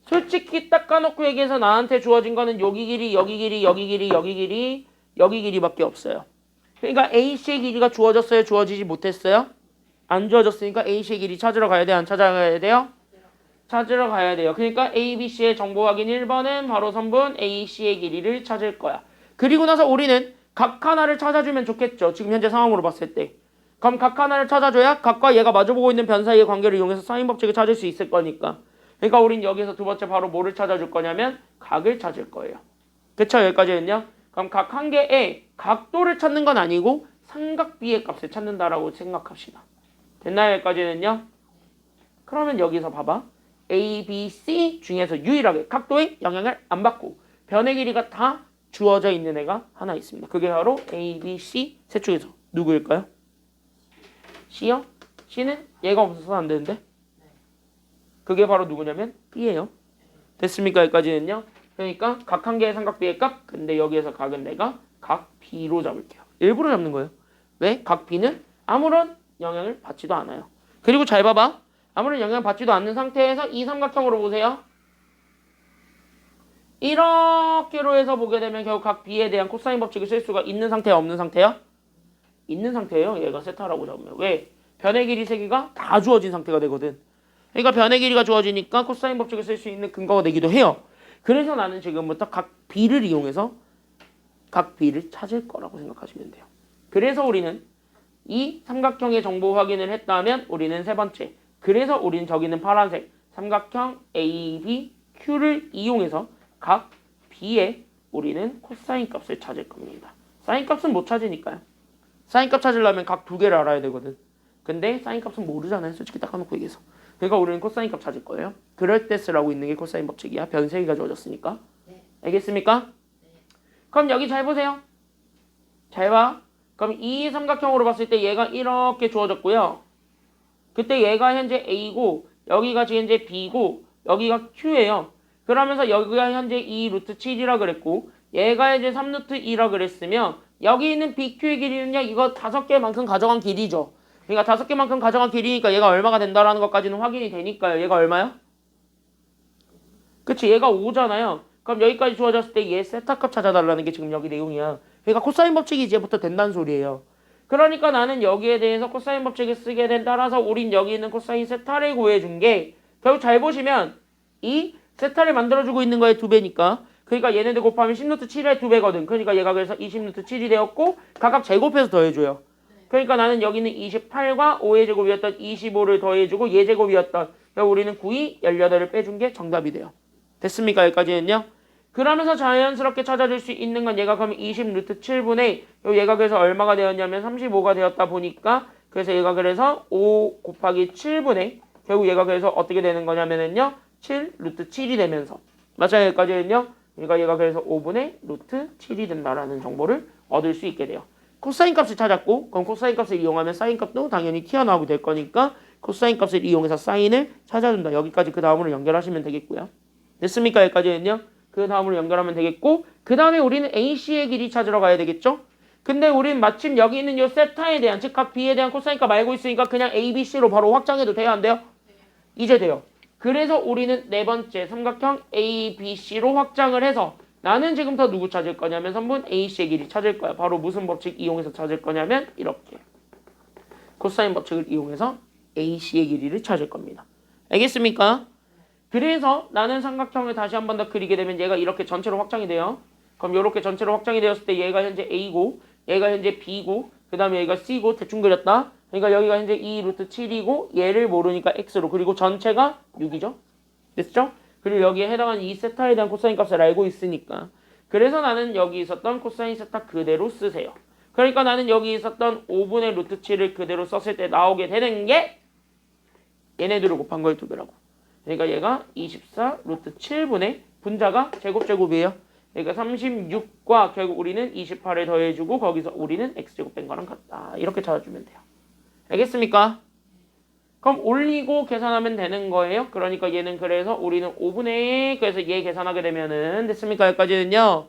솔직히 딱 까놓고 얘기해서 나한테 주어진 거는 여기 길이, 여기 길이, 여기 길이, 여기 길이, 여기 길이밖에 없어요. 그러니까 AC의 길이가 주어졌어요? 주어지지 못했어요? 안 주어졌으니까 AC의 길이 찾으러 가야 돼요? 안 찾아가야 돼요? 찾으러 가야 돼요. 그러니까 ABC의 정보 확인 1번은 바로 선분 AC의 길이를 찾을 거야. 그리고 나서 우리는 각 하나를 찾아주면 좋겠죠. 지금 현재 상황으로 봤을 때. 그럼 각 하나를 찾아줘야 각과 얘가 마주보고 있는 변 사이의 관계를 이용해서 사인 법칙을 찾을 수 있을 거니까. 그러니까 우린 여기서 두 번째 바로 뭐를 찾아줄 거냐면 각을 찾을 거예요. 그쵸? 여기까지는요. 그럼 각 한 개의 각도를 찾는 건 아니고 삼각 B의 값을 찾는다라고 생각합시다. 됐나요? 여기까지는요. 그러면 여기서 봐봐. A, B, C 중에서 유일하게 각도에 영향을 안 받고 변의 길이가 다 주어져 있는 애가 하나 있습니다. 그게 바로 A, B, C 셋 중에서 누구일까요? C요? C는 얘가 없어서 안 되는데 그게 바로 누구냐면 B예요. 됐습니까? 여기까지는요. 그러니까 각 한 개의 삼각 B의 값 근데 여기에서 각은 내가 각 B로 잡을게요. 일부러 잡는 거예요. 왜? 각 B는 아무런 영향을 받지도 않아요. 그리고 잘 봐봐. 아무런 영향을 받지도 않는 상태에서 이 삼각형으로 보세요. 이렇게로 해서 보게 되면 결국 각 B에 대한 코사인 법칙을 쓸 수가 있는 상태야 없는 상태야? 있는 상태예요. 얘가 세타라고 잡으면. 왜? 변의 길이 세 개가 다 주어진 상태가 되거든. 그러니까 변의 길이가 주어지니까 코사인 법칙을 쓸 수 있는 근거가 되기도 해요. 그래서 나는 지금부터 각 B를 이용해서 각 B를 찾을 거라고 생각하시면 돼요. 그래서 우리는 이 삼각형의 정보 확인을 했다면 우리는 세 번째. 그래서 우리는 저기 있는 파란색 삼각형 ABQ를 이용해서 각 B에 우리는 코사인 값을 찾을 겁니다. 사인 값은 못 찾으니까요. 사인 값 찾으려면 각 두 개를 알아야 되거든. 근데 사인 값은 모르잖아요. 솔직히 딱 까놓고 얘기해서. 그러니까 우리는 코사인 값 찾을 거예요. 그럴 때 쓰라고 있는 게 코사인 법칙이야. 변 세 개가 주어졌으니까. 네. 알겠습니까? 네. 그럼 여기 잘 보세요. 잘 봐. 그럼 이 삼각형으로 봤을 때 얘가 이렇게 주어졌고요. 그때 얘가 현재 A고 여기가 지금 현재 B고 여기가 Q예요. 그러면서 여기가 현재 2 루트 7이라 그랬고 얘가 이제 3 루트 2라 그랬으면 여기 있는 BQ의 길이는요. 이거 5개만큼 가져간 길이죠. 그러니까 5개만큼 가져간 길이니까 얘가 얼마가 된다라는 것까지는 확인이 되니까요. 얘가 얼마야? 그치? 얘가 5잖아요. 그럼 여기까지 주어졌을 때 얘 세타값 찾아달라는 게 지금 여기 내용이야. 그러니까 코사인 법칙이 이제부터 된다는 소리예요. 그러니까 나는 여기에 대해서 코사인 법칙을 쓰게 된 따라서 우린 여기 있는 코사인 세타를 구해준 게 결국 잘 보시면 이 세타를 만들어주고 있는 거의 2배니까 그러니까 얘네들 곱하면 10루트 7의 2배거든. 그러니까 얘가 그래서 20루트 7이 되었고 각각 제곱해서 더해줘요. 그러니까 나는 여기는 28과 5의 제곱이었던 25를 더해주고 얘 제곱이었던 그러니까 우리는 9이 18을 빼준 게 정답이 돼요. 됐습니까? 여기까지는요. 그러면서 자연스럽게 찾아줄 수 있는 건 얘가 그러면 20 루트 7분의 얘가 그래서 얼마가 되었냐면 35가 되었다 보니까 그래서 얘가 그래서 5 곱하기 7분의 결국 얘가 그래서 어떻게 되는 거냐면은요. 7 루트 7이 되면서 맞아요. 여기까지는요. 그러니까 얘가 그래서 5분의 루트 7이 된다라는 정보를 얻을 수 있게 돼요. 코사인 값을 찾았고 그럼 코사인 값을 이용하면 사인 값도 당연히 튀어나오게 될 거니까 코사인 값을 이용해서 사인을 찾아준다. 여기까지 그 다음으로 연결하시면 되겠고요. 됐습니까? 여기까지는요. 그 다음으로 연결하면 되겠고 그 다음에 우리는 AC의 길이 찾으러 가야 되겠죠? 근데 우린 마침 여기 있는 요 세타에 대한 즉 각 B에 대한 코사인 값 알고 있으니까 그냥 A, B, C로 바로 확장해도 돼요? 안 돼요? 이제 돼요. 그래서 우리는 네 번째 삼각형 A, B, C로 확장을 해서 나는 지금부터 누구 찾을 거냐면 선분 AC의 길이 찾을 거야. 바로 무슨 법칙 이용해서 찾을 거냐면 이렇게 코사인 법칙을 이용해서 AC의 길이를 찾을 겁니다. 알겠습니까? 그래서 나는 삼각형을 다시 한 번 더 그리게 되면 얘가 이렇게 전체로 확장이 돼요. 그럼 이렇게 전체로 확장이 되었을 때 얘가 현재 A고 얘가 현재 B고 그 다음에 얘가 C고 대충 그렸다. 그러니까 여기가 현재 2 루트 7이고 얘를 모르니까 X로 그리고 전체가 6이죠. 됐죠? 그리고 여기에 해당하는 이 세타에 대한 코사인 값을 알고 있으니까 그래서 나는 여기 있었던 코사인 세타 그대로 쓰세요. 그러니까 나는 여기 있었던 5분의 루트 7을 그대로 썼을 때 나오게 되는 게 얘네들을 곱한 거의 2배라고. 그러니까 얘가 24 루트 7분의 분자가 제곱이에요. 그러니까 36과 결국 우리는 28을 더해주고 거기서 우리는 x제곱 뺀 거랑 같다. 이렇게 찾아주면 돼요. 알겠습니까? 그럼 올리고 계산하면 되는 거예요. 그러니까 얘는 그래서 우리는 5분의 그래서 얘 계산하게 되면은 됐습니까? 여기까지는요.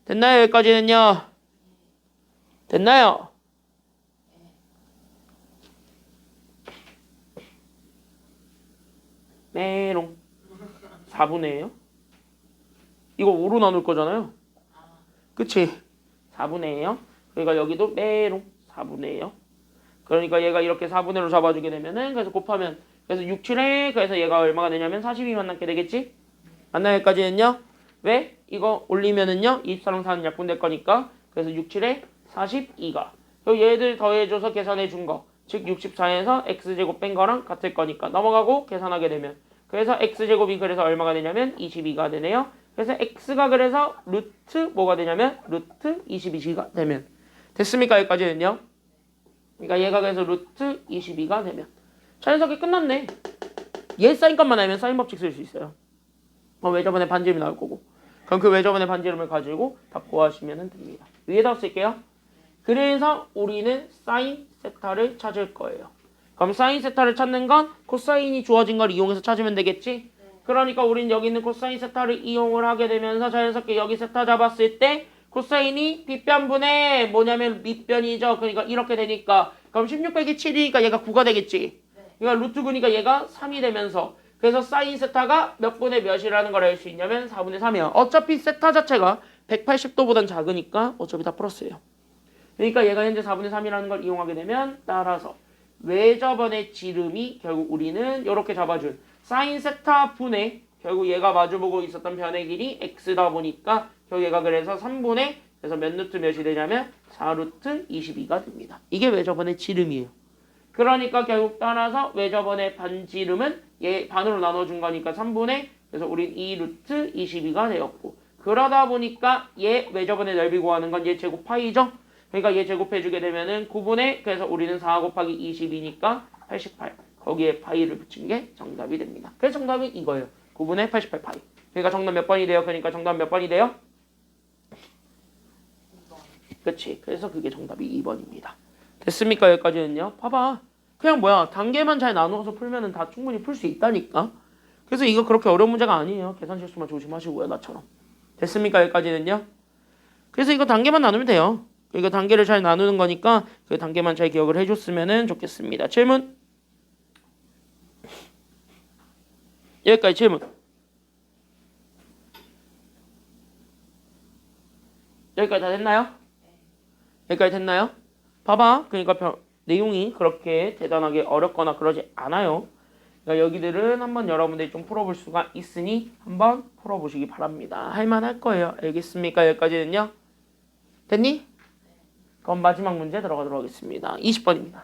됐나요? 여기까지는요. 됐나요? 메롱 4분의요? 이거 5로 나눌 거잖아요. 그치? 4분의요. 그러니까 여기도 메롱 4분의요. 그러니까 얘가 이렇게 4분의로 잡아주게 되면은 그래서 곱하면 그래서 6, 7에 그래서 얘가 얼마가 되냐면 42만 남게 되겠지? 맞나요? 여기까지는요? 왜? 이거 올리면은요 24랑 4는 약분될 거니까 그래서 6, 7에 42가 얘들 더해줘서 계산해 준 거 즉 64에서 x제곱 뺀 거랑 같을 거니까 넘어가고 계산하게 되면 그래서 x제곱이 그래서 얼마가 되냐면 22가 되네요. 그래서 x가 그래서 루트 뭐가 되냐면 루트 22가 되면 됐습니까? 여기까지는요? 그러니까 얘가 그래서 루트 22가 되면 자연스럽게 끝났네. 얘 사인값만 알면 사인 법칙 쓸 수 있어요. 외접원의 반지름이 나올 거고 그럼 그 외접원의 반지름을 가지고 답 구하시면 됩니다. 위에다 쓸게요. 그래서 우리는 사인 세타를 찾을 거예요. 그럼 사인 세타를 찾는 건 코사인이 주어진 걸 이용해서 찾으면 되겠지? 그러니까 우린 여기 있는 코사인 세타를 이용을 하게 되면서 자연스럽게 여기 세타 잡았을 때 코사인이 빗변분의 뭐냐면 밑변이죠. 그러니까 이렇게 되니까 그럼 16 빼기 7이니까 얘가 9가 되겠지. 그러니까 루트 9니까 얘가 3이 되면서 그래서 사인 세타가 몇 분의 몇이라는 걸 알 수 있냐면 4분의 3이야. 어차피 세타 자체가 180도보단 작으니까 어차피 다 플러스예요. 그러니까 얘가 현재 4분의 3이라는 걸 이용하게 되면 따라서 외접원의 지름이 결국 우리는 이렇게 잡아준 사인 세타 분의 결국 얘가 마주보고 있었던 변의 길이 x다 보니까 결국 얘가 그래서 3분의 그래서 몇 루트 몇이 되냐면 4루트 22가 됩니다. 이게 외접원의 지름이에요. 그러니까 결국 따라서 외접원의 반지름은 얘 반으로 나눠준 거니까 3분의 그래서 우린 2루트 22가 되었고 그러다 보니까 얘 외접원의 넓이 구하는 건 얘 제곱 파이죠. 그러니까 얘 제곱해주게 되면은 9분의 그래서 우리는 4 곱하기 22니까 88 거기에 파이를 붙인 게 정답이 됩니다. 그래서 정답이 이거예요. 9분의 88 파이. 그러니까 정답 몇 번이 돼요? 그러니까 정답 몇 번이 돼요? 그치. 그래서 그게 정답이 2번입니다. 됐습니까? 여기까지는요. 봐봐. 그냥 뭐야 단계만 잘 나누어서 풀면은 다 충분히 풀 수 있다니까. 그래서 이거 그렇게 어려운 문제가 아니에요. 계산 실수만 조심하시고요. 나처럼. 됐습니까? 여기까지는요. 그래서 이거 단계만 나누면 돼요. 이거 단계를 잘 나누는 거니까 그 단계만 잘 기억을 해줬으면 좋겠습니다. 질문? 여기까지 질문. 여기까지 다 됐나요? 여기까지 됐나요? 봐봐. 그러니까 내용이 그렇게 대단하게 어렵거나 그러지 않아요. 그러니까 여기들은 한번 여러분들이 좀 풀어볼 수가 있으니 한번 풀어보시기 바랍니다. 할만할 거예요. 알겠습니까? 여기까지는요. 됐니? 그럼 마지막 문제 들어가도록 하겠습니다. 20번입니다.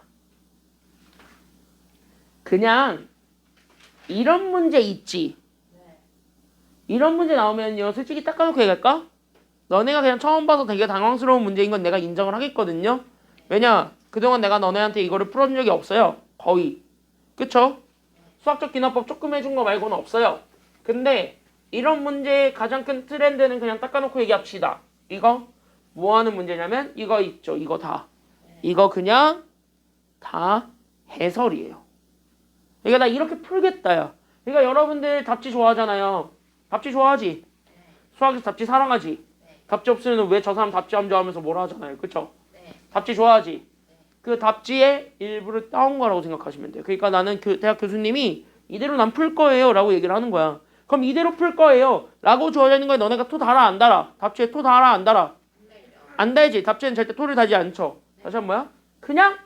그냥 이런 문제 있지. 이런 문제 나오면요. 솔직히 닦아놓고 얘기할까? 너네가 그냥 처음 봐서 되게 당황스러운 문제인 건 내가 인정을 하겠거든요. 왜냐? 그동안 내가 너네한테 이거를 풀어준 적이 없어요. 거의. 그쵸? 수학적 기납법 조금 해준 거 말고는 없어요. 근데 이런 문제의 가장 큰 트렌드는 그냥 닦아놓고 얘기합시다. 이거 뭐 하는 문제냐면 이거 있죠. 이거 다. 이거 그냥 다 해설이에요. 그러니까 나 이렇게 풀겠다 야. 그러니까 여러분들 답지 좋아하잖아요. 답지 좋아하지? 수학에서 답지 사랑하지? 답지 없으면 왜 저 사람 답지 안 좋아하면서 뭐라 하잖아요. 그쵸? 답지 좋아하지? 그 답지의 일부를 따온 거라고 생각하시면 돼요. 그러니까 나는 대학 교수님이 이대로 난 풀 거예요 라고 얘기를 하는 거야. 그럼 이대로 풀 거예요 라고 주어져 있는 거에 너네가 토 달아 안 달아? 답지에 토 달아 안 달아? 안 달지. 답지에는 절대 토를 달지 않죠. 다시 한 번 뭐야? 그냥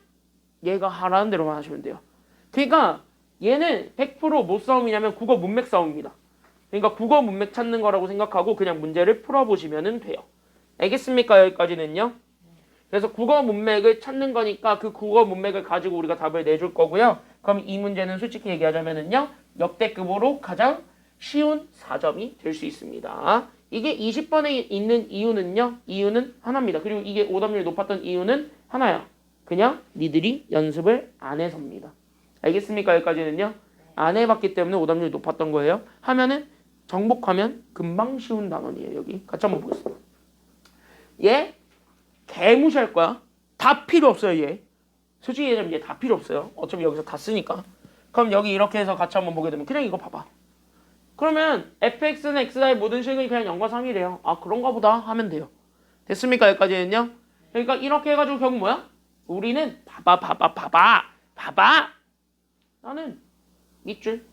얘가 하라는 대로만 하시면 돼요. 그러니까 얘는 100% 싸움이냐면 국어 문맥 싸움입니다. 그러니까 국어 문맥 찾는 거라고 생각하고 그냥 문제를 풀어보시면 돼요. 알겠습니까? 여기까지는요. 그래서 국어 문맥을 찾는 거니까 그 국어 문맥을 가지고 우리가 답을 내줄 거고요. 그럼 이 문제는 솔직히 얘기하자면은요. 역대급으로 가장 쉬운 4점이 될 수 있습니다. 이게 20번에 있는 이유는요. 이유는 하나입니다. 그리고 이게 오답률이 높았던 이유는 하나야. 그냥 니들이 연습을 안 해서입니다. 알겠습니까? 여기까지는요. 안 해봤기 때문에 오답률이 높았던 거예요. 하면은 정복하면 금방 쉬운 단원이에요. 여기 같이 한번 보겠습니다. 얘 개무시할 거야. 다 필요 없어요. 얘 솔직히 얘기하면 얘 다 필요 없어요. 어차피 여기서 다 쓰니까. 그럼 여기 이렇게 해서 같이 한번 보게 되면 그냥 이거 봐봐. 그러면 fx는 x의 모든 식이 그냥 0과 3이래요. 아 그런가 보다 하면 돼요. 됐습니까? 여기까지는요. 그러니까 이렇게 해가지고 결국 뭐야? 우리는 봐봐 나는 밑줄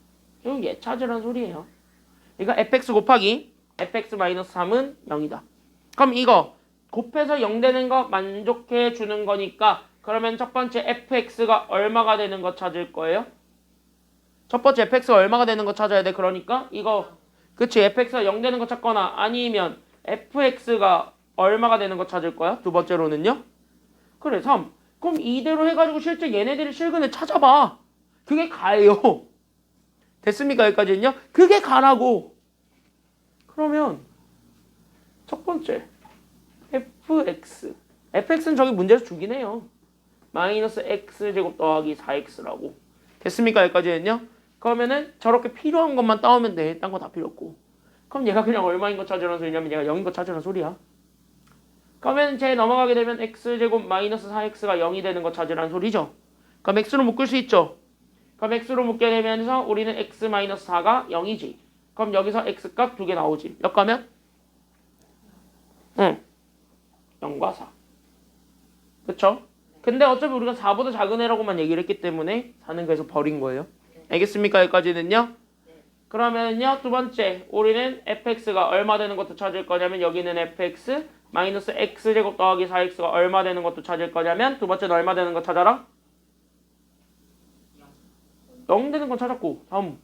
이거 얘 찾으란 소리예요. 그러니까 fx 곱하기 fx-3은 0이다. 그럼 이거 곱해서 0 되는 거 만족해 주는 거니까 그러면 첫 번째 fx가 얼마가 되는 거 찾을 거예요? 첫 번째 fx가 얼마가 되는 거 찾아야 돼. 그러니까 이거 그치 fx가 0 되는 거 찾거나 아니면 fx가 얼마가 되는 거 찾을 거야. 두 번째로는요. 그래 3. 그럼 이대로 해가지고 실제 얘네들이 실근을 찾아봐. 그게 가예요. 됐습니까? 여기까지는요. 그게 가라고. 그러면 첫 번째 fx는 저기 문제에서 주긴 해요. 마이너스 x제곱 더하기 4x라고. 됐습니까? 여기까지는요. 그러면은 저렇게 필요한 것만 따오면 돼. 딴 거 다 필요 없고. 그럼 얘가 그냥 얼마인 거 찾으라는 소리냐면 얘가 0인 거 찾으라는 소리야. 그러면 쟤 넘어가게 되면 x제곱 마이너스 4x가 0이 되는 거 찾으라는 소리죠. 그럼 x로 묶을 수 있죠. 그럼 x로 묶게 되면서 우리는 x 마이너스 4가 0이지. 그럼 여기서 x값 2개 나오지. 몇 가면? 0과 4. 그쵸? 근데 어차피 우리가 4보다 작은 애라고만 얘기를 했기 때문에 4는 그래서 버린 거예요. 알겠습니까? 여기까지는요. 그러면요. 두 번째 우리는 fx가 얼마 되는 것도 찾을 거냐면 여기는 fx 마이너스 x제곱 더하기 4x가 얼마 되는 것도 찾을 거냐면 두 번째는 얼마 되는 거 찾아라? 0 되는 건 찾았고 다음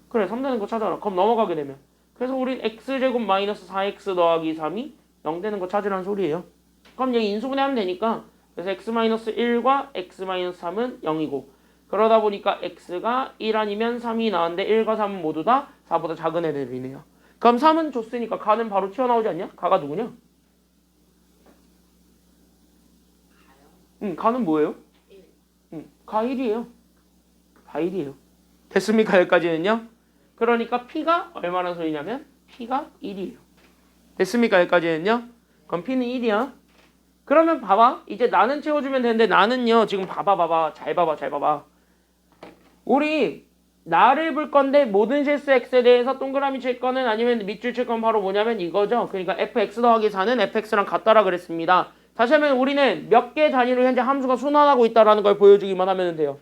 그래 3 되는 거 찾아라. 그럼 넘어가게 되면 그래서 우린 x제곱 마이너스 4x 더하기 3이 0 되는 거 찾으라는 소리예요. 그럼 여기 인수분해하면 되니까 그래서 x-1과 x-3은 0이고 그러다 보니까 x가 1 아니면 3이 나왔는데 1과 3은 모두 다 4보다 작은 애들이네요. 그럼 3은 줬으니까 가는 바로 튀어나오지 않냐? 가가 누구냐? 가는 뭐예요? 가 1이에요. 가 1이에요. 됐습니까? 여기까지는요? 그러니까 p가 얼마나 소리냐면 p가 1이에요. 됐습니까? 여기까지는요? 그럼 p는 1이야. 그러면 봐봐. 이제 나는 채워주면 되는데 나는요. 지금 봐봐. 잘 봐봐. 우리 나를 볼 건데 모든 실수 x에 대해서 동그라미 칠 거는 아니면 밑줄 칠 건 바로 뭐냐면 이거죠. 그러니까 fx 더하기 4는 fx랑 같다라 그랬습니다. 다시 하면 우리는 몇 개 단위로 현재 함수가 순환하고 있다라는 걸 보여주기만 하면 돼요.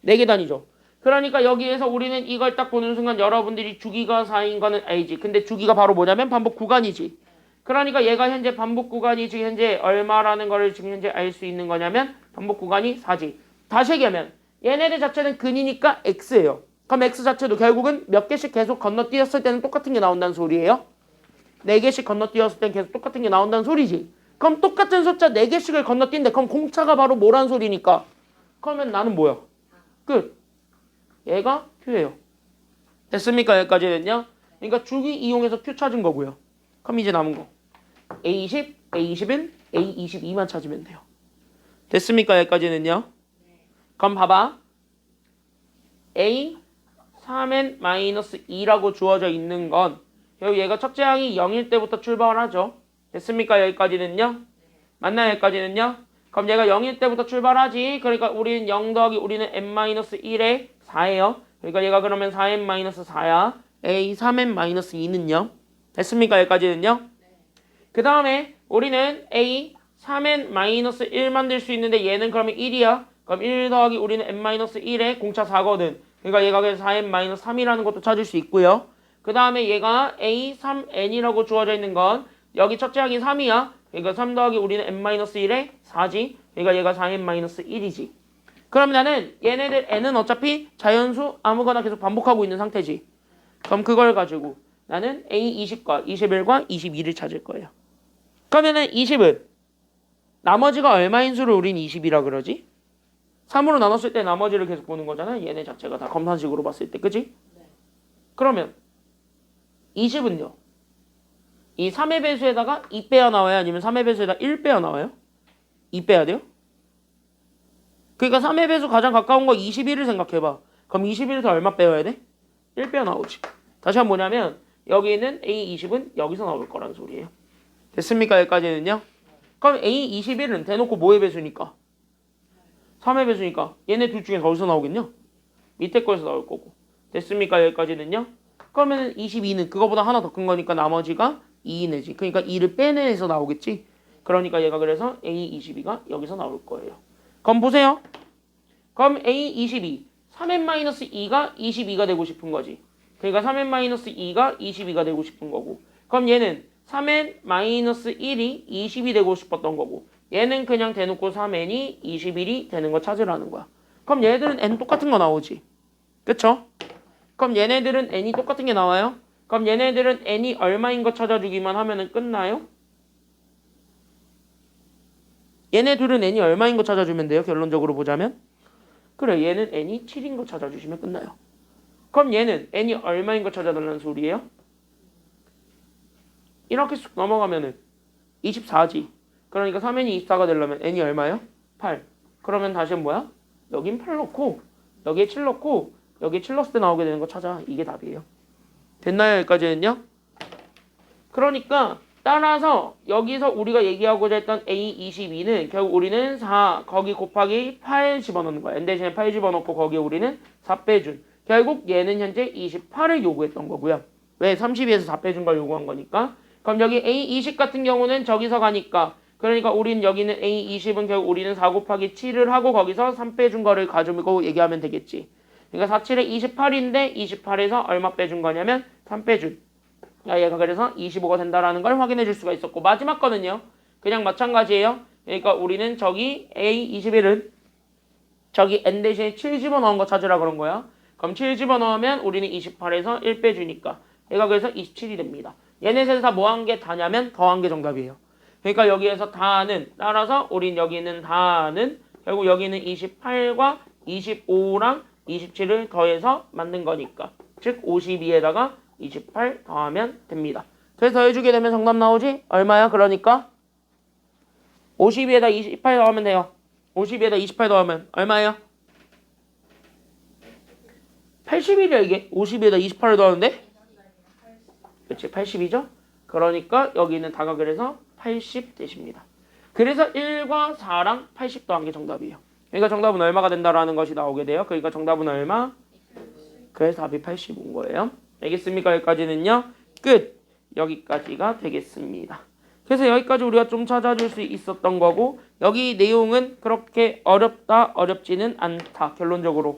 4개 단위죠. 그러니까 여기에서 우리는 이걸 딱 보는 순간 여러분들이 주기가 4인 거는 알지. 근데 주기가 바로 뭐냐면 반복 구간이지. 그러니까 얘가 현재 반복 구간이 지금 현재 얼마라는 거를 지금 현재 알 수 있는 거냐면 반복 구간이 4지. 다시 얘기하면 얘네들 자체는 근이니까 x예요. 그럼 x 자체도 결국은 몇 개씩 계속 건너뛰었을 때는 똑같은 게 나온다는 소리예요. 4개씩 건너뛰었을 때는 계속 똑같은 게 나온다는 소리지. 그럼 똑같은 숫자 4개씩을 건너뛴대. 그럼 공차가 바로 뭐란 소리니까. 그러면 나는 뭐야? 끝. 얘가 Q예요. 됐습니까? 여기까지는요. 그러니까 주기 이용해서 Q 찾은 거고요. 그럼 이제 남은 거 A20, A21, A22만 찾으면 돼요. 됐습니까? 여기까지는요. 그럼 봐봐. a 3n-2라고 주어져 있는 건 결국 얘가 첫째 항이 0일 때부터 출발하죠. 됐습니까? 여기까지는요? 맞나요? 여기까지는요? 그럼 얘가 0일 때부터 출발하지. 그러니까 우리는 0 더하기 우리는 n-1에 4예요. 그러니까 얘가 그러면 4n-4야. a 3n-2는요? 됐습니까? 여기까지는요? 그 다음에 우리는 a 3n-1 만들 수 있는데 얘는 그러면 1이야. 그럼 1 더하기 우리는 n-1에 공차 4거든. 그러니까 얘가 그래서 4n-3이라는 것도 찾을 수 있고요. 그 다음에 얘가 a 3n이라고 주어져 있는 건 여기 첫째 항이 3이야. 그러니까 3 더하기 우리는 n-1에 4지. 그러니까 얘가 4n-1이지. 그럼 나는 얘네들 n은 어차피 자연수 아무거나 계속 반복하고 있는 상태지. 그럼 그걸 가지고 나는 a 20과 21과 22를 찾을 거예요. 그러면은 20은 나머지가 얼마인 수를 우린 20이라 그러지? 3으로 나눴을 때 나머지를 계속 보는 거잖아. 얘네 자체가 다 검산식으로 봤을 때. 그치? 그러면 20은요. 이 3의 배수에다가 2 빼야 나와요? 아니면 3의 배수에다 1 빼야 나와요? 2 빼야 돼요? 그러니까 3의 배수 가장 가까운 거 21을 생각해봐. 그럼 21에서 얼마 빼야 돼? 1 빼야 나오지. 다시 한번 뭐냐면 여기는 A20은 여기서 나올 거라는 소리예요. 됐습니까? 여기까지는요? 그럼 A21은 대놓고 뭐의 배수니까? 3의 배수니까 얘네 둘 중에서 어디서 나오겠냐? 밑에 거에서 나올 거고. 됐습니까? 여기까지는요? 그러면 22는 그거보다 하나 더 큰 거니까 나머지가 2내지. 그러니까 2를 빼내서 나오겠지? 그러니까 얘가 그래서 A22가 여기서 나올 거예요. 그럼 보세요. 그럼 A22 3n-2가 22가 되고 싶은 거지. 그러니까 3n-2가 22가 되고 싶은 거고. 그럼 얘는 3n-1이 20이 되고 싶었던 거고. 얘는 그냥 대놓고 3n이 21이 되는 거 찾으라는 거야. 그럼 얘네들은 n 똑같은 거 나오지. 그쵸? 그럼 얘네들은 n이 똑같은 게 나와요? 그럼 얘네들은 n이 얼마인 거 찾아주기만 하면은 끝나요? 얘네 둘은 n이 얼마인 거 찾아주면 돼요? 결론적으로 보자면. 그래, 얘는 n이 7인 거 찾아주시면 끝나요. 그럼 얘는 n이 얼마인 거 찾아달라는 소리예요? 이렇게 쑥 넘어가면은 24지. 그러니까 3n이 24가 되려면 n이 얼마예요? 8. 그러면 다시 뭐야? 여긴 8 넣고 여기에 7 넣고 여기에 7 넣었을 때 나오게 되는 거 찾아. 이게 답이에요. 됐나요? 여기까지는요? 그러니까 따라서 여기서 우리가 얘기하고자 했던 A22는 결국 우리는 4 거기 곱하기 8 집어넣는 거야. n 대신에 8 집어넣고 거기에 우리는 4 빼준. 결국 얘는 현재 28을 요구했던 거고요. 왜? 32에서 4 빼준 걸 요구한 거니까. 그럼 여기 A20 같은 경우는 저기서 가니까 그러니까 우리는 여기는 A20은 결국 우리는 4 곱하기 7을 하고 거기서 3 빼준 거를 가지고 얘기하면 되겠지. 그러니까 4, 7에 28인데 28에서 얼마 빼준 거냐면 3 빼준. 얘가 그래서 25가 된다라는 걸 확인해 줄 수가 있었고 마지막 거는요. 그냥 마찬가지예요. 그러니까 우리는 저기 A21은 저기 n 대신에 7 집어넣은 거 찾으라 그런 거야. 그럼 7 집어넣으면 우리는 28에서 1 빼주니까 얘가 그래서 27이 됩니다. 얘네에서 다 뭐 한 게 다냐면 더한 게 정답이에요. 그러니까 여기에서 다는 따라서 우린 여기는 다는 결국 여기는 28과 25랑 27을 더해서 만든 거니까 즉 52에다가 28 더하면 됩니다. 그래서 더해주게 되면 정답 나오지? 얼마야? 그러니까 52에다 28 더하면 돼요. 52에다 28 더하면 얼마예요? 80이래 이게. 52에다 28을 더하는데? 그치 80이죠? 그러니까 여기는 다가 그래서 80 되십니다. 그래서 1과 4랑 80 더한 게 정답이에요. 그러니까 정답은 얼마가 된다라는 것이 나오게 돼요. 그러니까 정답은 얼마? 그래서 답이 80 온 거예요. 알겠습니까? 여기까지는요. 끝. 여기까지가 되겠습니다. 그래서 여기까지 우리가 좀 찾아줄 수 있었던 거고 여기 내용은 그렇게 어렵지는 않다. 결론적으로.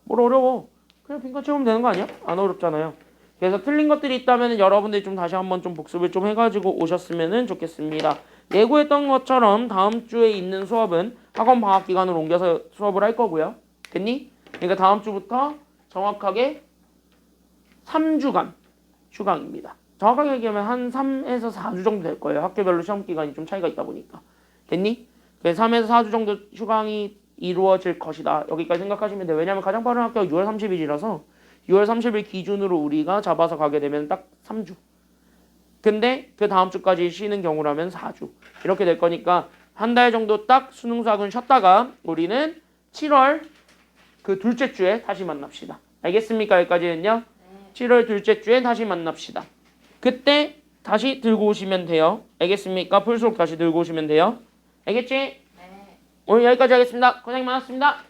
뭘 어려워. 그냥 빈칸 채우면 되는 거 아니야? 안 어렵잖아요. 그래서 틀린 것들이 있다면 여러분들이 좀 다시 한번 좀 복습을 좀 해가지고 오셨으면 좋겠습니다. 예고했던 것처럼 다음 주에 있는 수업은 학원 방학 기간으로 옮겨서 수업을 할 거고요. 됐니? 그러니까 다음 주부터 정확하게 3주간 휴강입니다. 정확하게 얘기하면 한 3에서 4주 정도 될 거예요. 학교별로 시험 기간이 좀 차이가 있다 보니까. 됐니? 그래서 3에서 4주 정도 휴강이 이루어질 것이다. 여기까지 생각하시면 돼요. 왜냐하면 가장 빠른 학교가 6월 30일이라서 6월 30일 기준으로 우리가 잡아서 가게 되면 딱 3주. 근데 그 다음 주까지 쉬는 경우라면 4주. 이렇게 될 거니까 한 달 정도 딱 수능 수학은 쉬었다가 우리는 7월 그 둘째 주에 다시 만납시다. 알겠습니까? 여기까지는요. 7월 둘째 주에 다시 만납시다. 그때 다시 들고 오시면 돼요. 알겠습니까? 풀수록 다시 들고 오시면 돼요. 알겠지? 오늘 여기까지 하겠습니다. 고생 많았습니다.